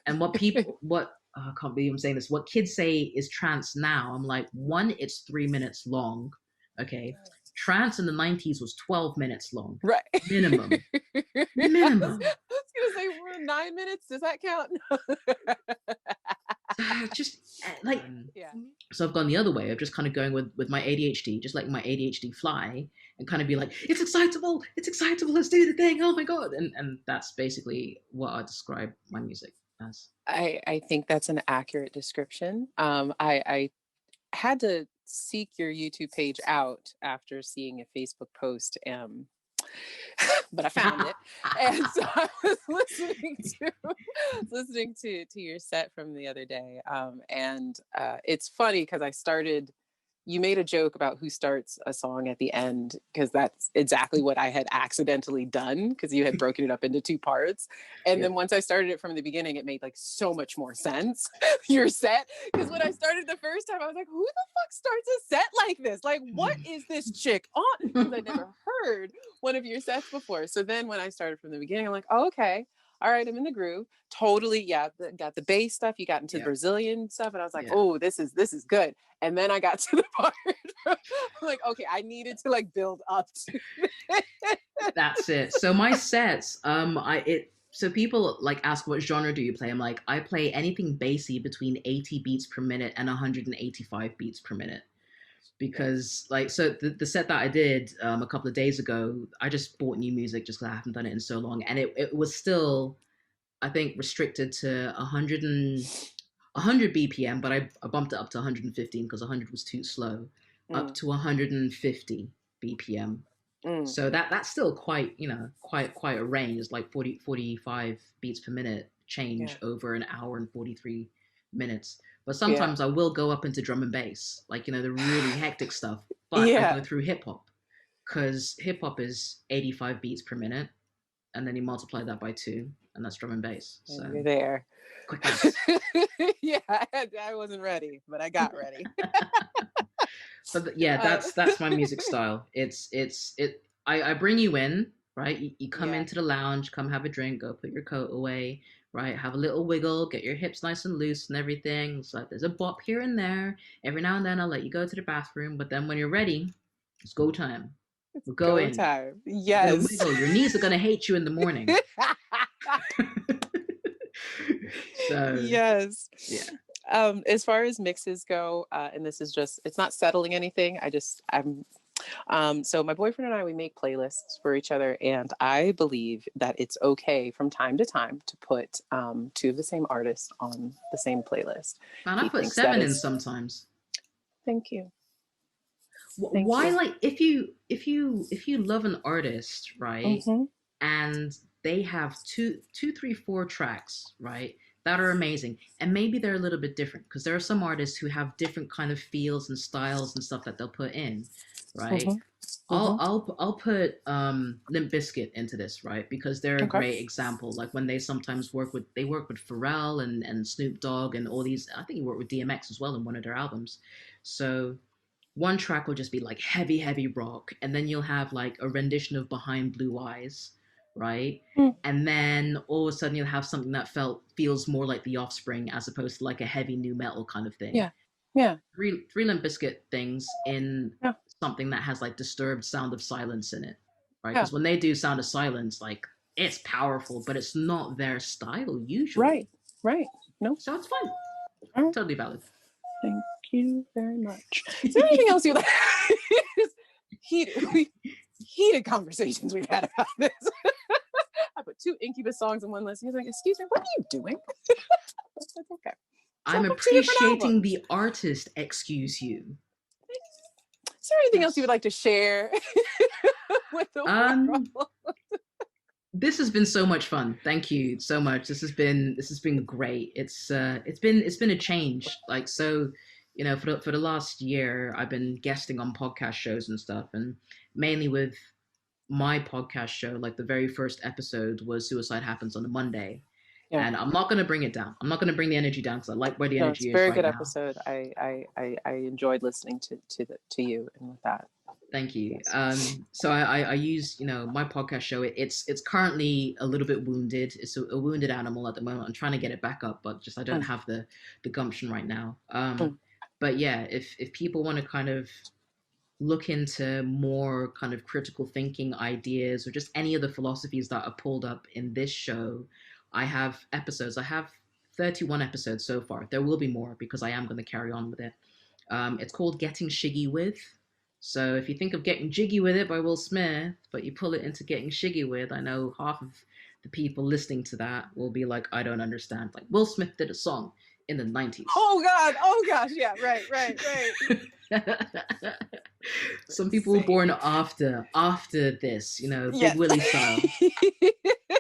and what people, what, oh, I can't believe I'm saying this, what kids say is trance now, I'm like, one, it's 3 minutes long. Okay. Trance in the 90s was 12 minutes long. Right. Minimum. Yes. Minimum. I was gonna say we're 9 minutes. Does that count? Just like, Yeah. so I've gone the other way of just kind of going with my ADHD, just like my ADHD fly, and kind of be like, it's excitable, let's do the thing, oh my god. And that's basically what I describe my music as. I think that's an accurate description. I had to seek your YouTube page out after seeing a Facebook post, but I found it, and so I was listening to your set from the other day, and it's funny because you made a joke about who starts a song at the end, because that's exactly what I had accidentally done, because you had broken it up into two parts. And Yeah. then once I started it from the beginning, it made like so much more sense, your set. Because when I started the first time, I was like, who the fuck starts a set like this? Like, what is this chick on? Because I'd never heard one of your sets before. So then when I started from the beginning, I'm like, oh, okay. All right, I'm in the groove. Totally, yeah. Got the bass stuff. You got into the Brazilian stuff, and I was like, oh, this is good. And then I got to the part I'm like, okay, I needed to like build up to That's it. So my sets, so people like ask, what genre do you play? I'm like, I play anything bassy between 80 beats per minute and 185 beats per minute. Because like, so the set that I did a couple of days ago, I just bought new music just because I haven't done it in so long, and it was still, I think, restricted to 100 BPM, but I bumped it up to 115 because 100 was too slow, up to 150 BPM. So that's still quite, quite a range. It's like 45 beats per minute change over an hour and 43 minutes. But sometimes I will go up into drum and bass, like, the really hectic stuff. But I go through hip hop, because hip hop is 85 beats per minute, and then you multiply that by 2, and that's drum and bass. So you're there. Quick maths. Yeah, I wasn't ready, but I got ready. But yeah, that's my music style. I bring you in, right? You come into the lounge, come have a drink, go put your coat away, right? Have a little wiggle, get your hips nice and loose and everything. It's like there's a bop here and there. Every now and then I'll let you go to the bathroom, but then when you're ready, it's go time. We're going. Time. Yes. Wiggle. Your knees are gonna hate you in the morning. So yes. Yeah. As far as mixes go, and this is just, it's not settling anything. So my boyfriend and I, we make playlists for each other, and I believe that it's okay from time to time to put two of the same artists on the same playlist. Man, I put 7 in sometimes. Thank you. Why, like, if you love an artist, right, and they have two, 3, 4 tracks, right, that are amazing, and maybe they're a little bit different, because there are some artists who have different kind of feels and styles and stuff that they'll put in, right? I'll put Limp Bizkit into this, right, because they're a great example. Like, when they sometimes work with Pharrell and Snoop Dogg and all these. I think he worked with DMX as well in one of their albums. So one track will just be like heavy rock, and then you'll have like a rendition of Behind Blue Eyes, right? And then all of a sudden you'll have something that feels more like The Offspring, as opposed to like a heavy new metal kind of thing. Three Limp Bizkit things in something that has like Disturbed Sound of Silence in it, right? Because when they do Sound of Silence, like, it's powerful, but it's not their style usually. Right. No. So it's fine. Totally valid. Thank you very much. Is there anything else you like? Heated conversations we've had about this. I put 2 Incubus songs in one list. He's like, excuse me, what are you doing? That's okay. I'm Welcome to different appreciating albums. the artist, excuse you. Is there anything Yes. else you would like to share with the world? This has been so much fun. Thank you so much. This has been great. It's been a change. Like, so, you know, for the last year, I've been guesting on podcast shows and stuff, and mainly with my podcast show, like the very first episode was Suicide Happens on a Monday. Yeah. And I'm not going to bring it down. I'm not going to bring the energy down because I like where the energy it's a is very right good now. episode. I enjoyed listening to you and with that. Thank you. So I use, you know, my podcast show. It's currently a little bit wounded. It's a wounded animal at the moment. I'm trying to get it back up, but just I don't have the gumption right now. But yeah, if people want to kind of look into more kind of critical thinking ideas or just any of the philosophies that are pulled up in this show, I have episodes. I have 31 episodes so far. There will be more because I am going to carry on with it. It's called Getting Shiggy With. So if you think of Getting Jiggy With It by Will Smith, but you pull it into Getting Shiggy With, I know half of the people listening to that will be like, I don't understand. Like, Will Smith did a song in the 90s. Oh God, oh gosh, yeah, right. Some people were born after this, you know, Big Willie style.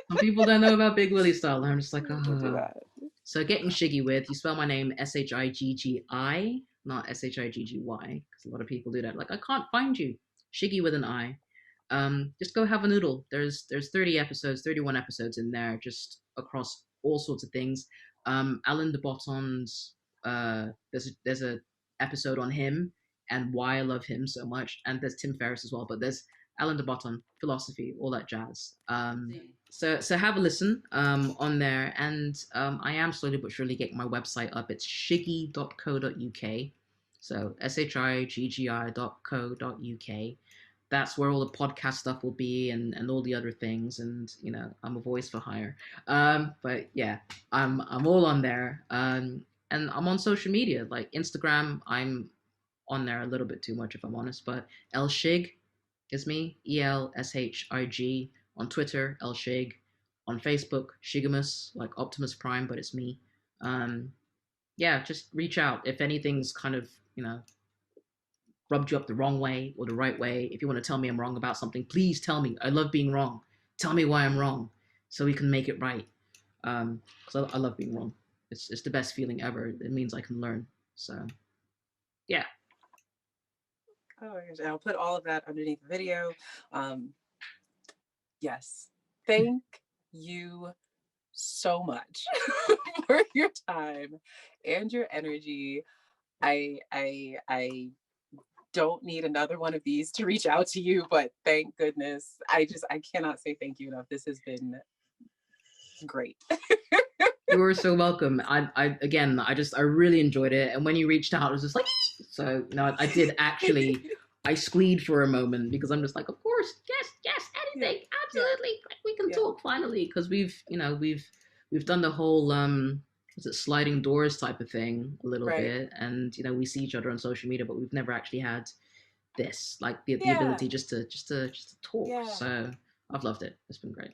Some people don't know about Big Willie style. I'm just like, oh. Don't do that. So Getting Shiggy With, you spell my name Shiggi, not Shiggy, because a lot of people do that. Like, I can't find you. Shiggy with an I. Just go have a noodle. There's 30 episodes, 31 episodes in there, just across all sorts of things. Alain de Botton's there's a episode on him and why I love him so much, and there's Tim Ferriss as well, but there's Alain de Botton, philosophy, all that jazz. So have a listen on there, and I am slowly but surely getting my website up. It's shiggi.co.uk, so shiggi.co.uk. That's where all the podcast stuff will be, and all the other things, and you know, I'm a voice for hire. But yeah, I'm all on there, and I'm on social media like Instagram. I'm on there a little bit too much if I'm honest, but Shig is me, ELSHIG. On Twitter, Shig. On Facebook, Shigamus, like Optimus Prime, but it's me. Yeah, just reach out if anything's kind of, you know, rubbed you up the wrong way or the right way. If you want to tell me I'm wrong about something, please tell me. I love being wrong. Tell me why I'm wrong so we can make it right. Because I love being wrong. It's the best feeling ever. It means I can learn. So, yeah. Oh my gosh, and I'll put all of that underneath the video. Yes, thank you so much for your time and your energy. I don't need another one of these to reach out to you, but thank goodness. I cannot say thank you enough. This has been great. You are so welcome. I really enjoyed it. And when you reached out, I was just like, so, you know, I did actually, I squeed for a moment because I'm just like, of course, yes, anything, absolutely. Like, we can talk finally. Cause we've done the whole, was it sliding doors type of thing a little bit. And, you know, we see each other on social media, but we've never actually had this, like the ability just to talk. So I've loved it. It's been great.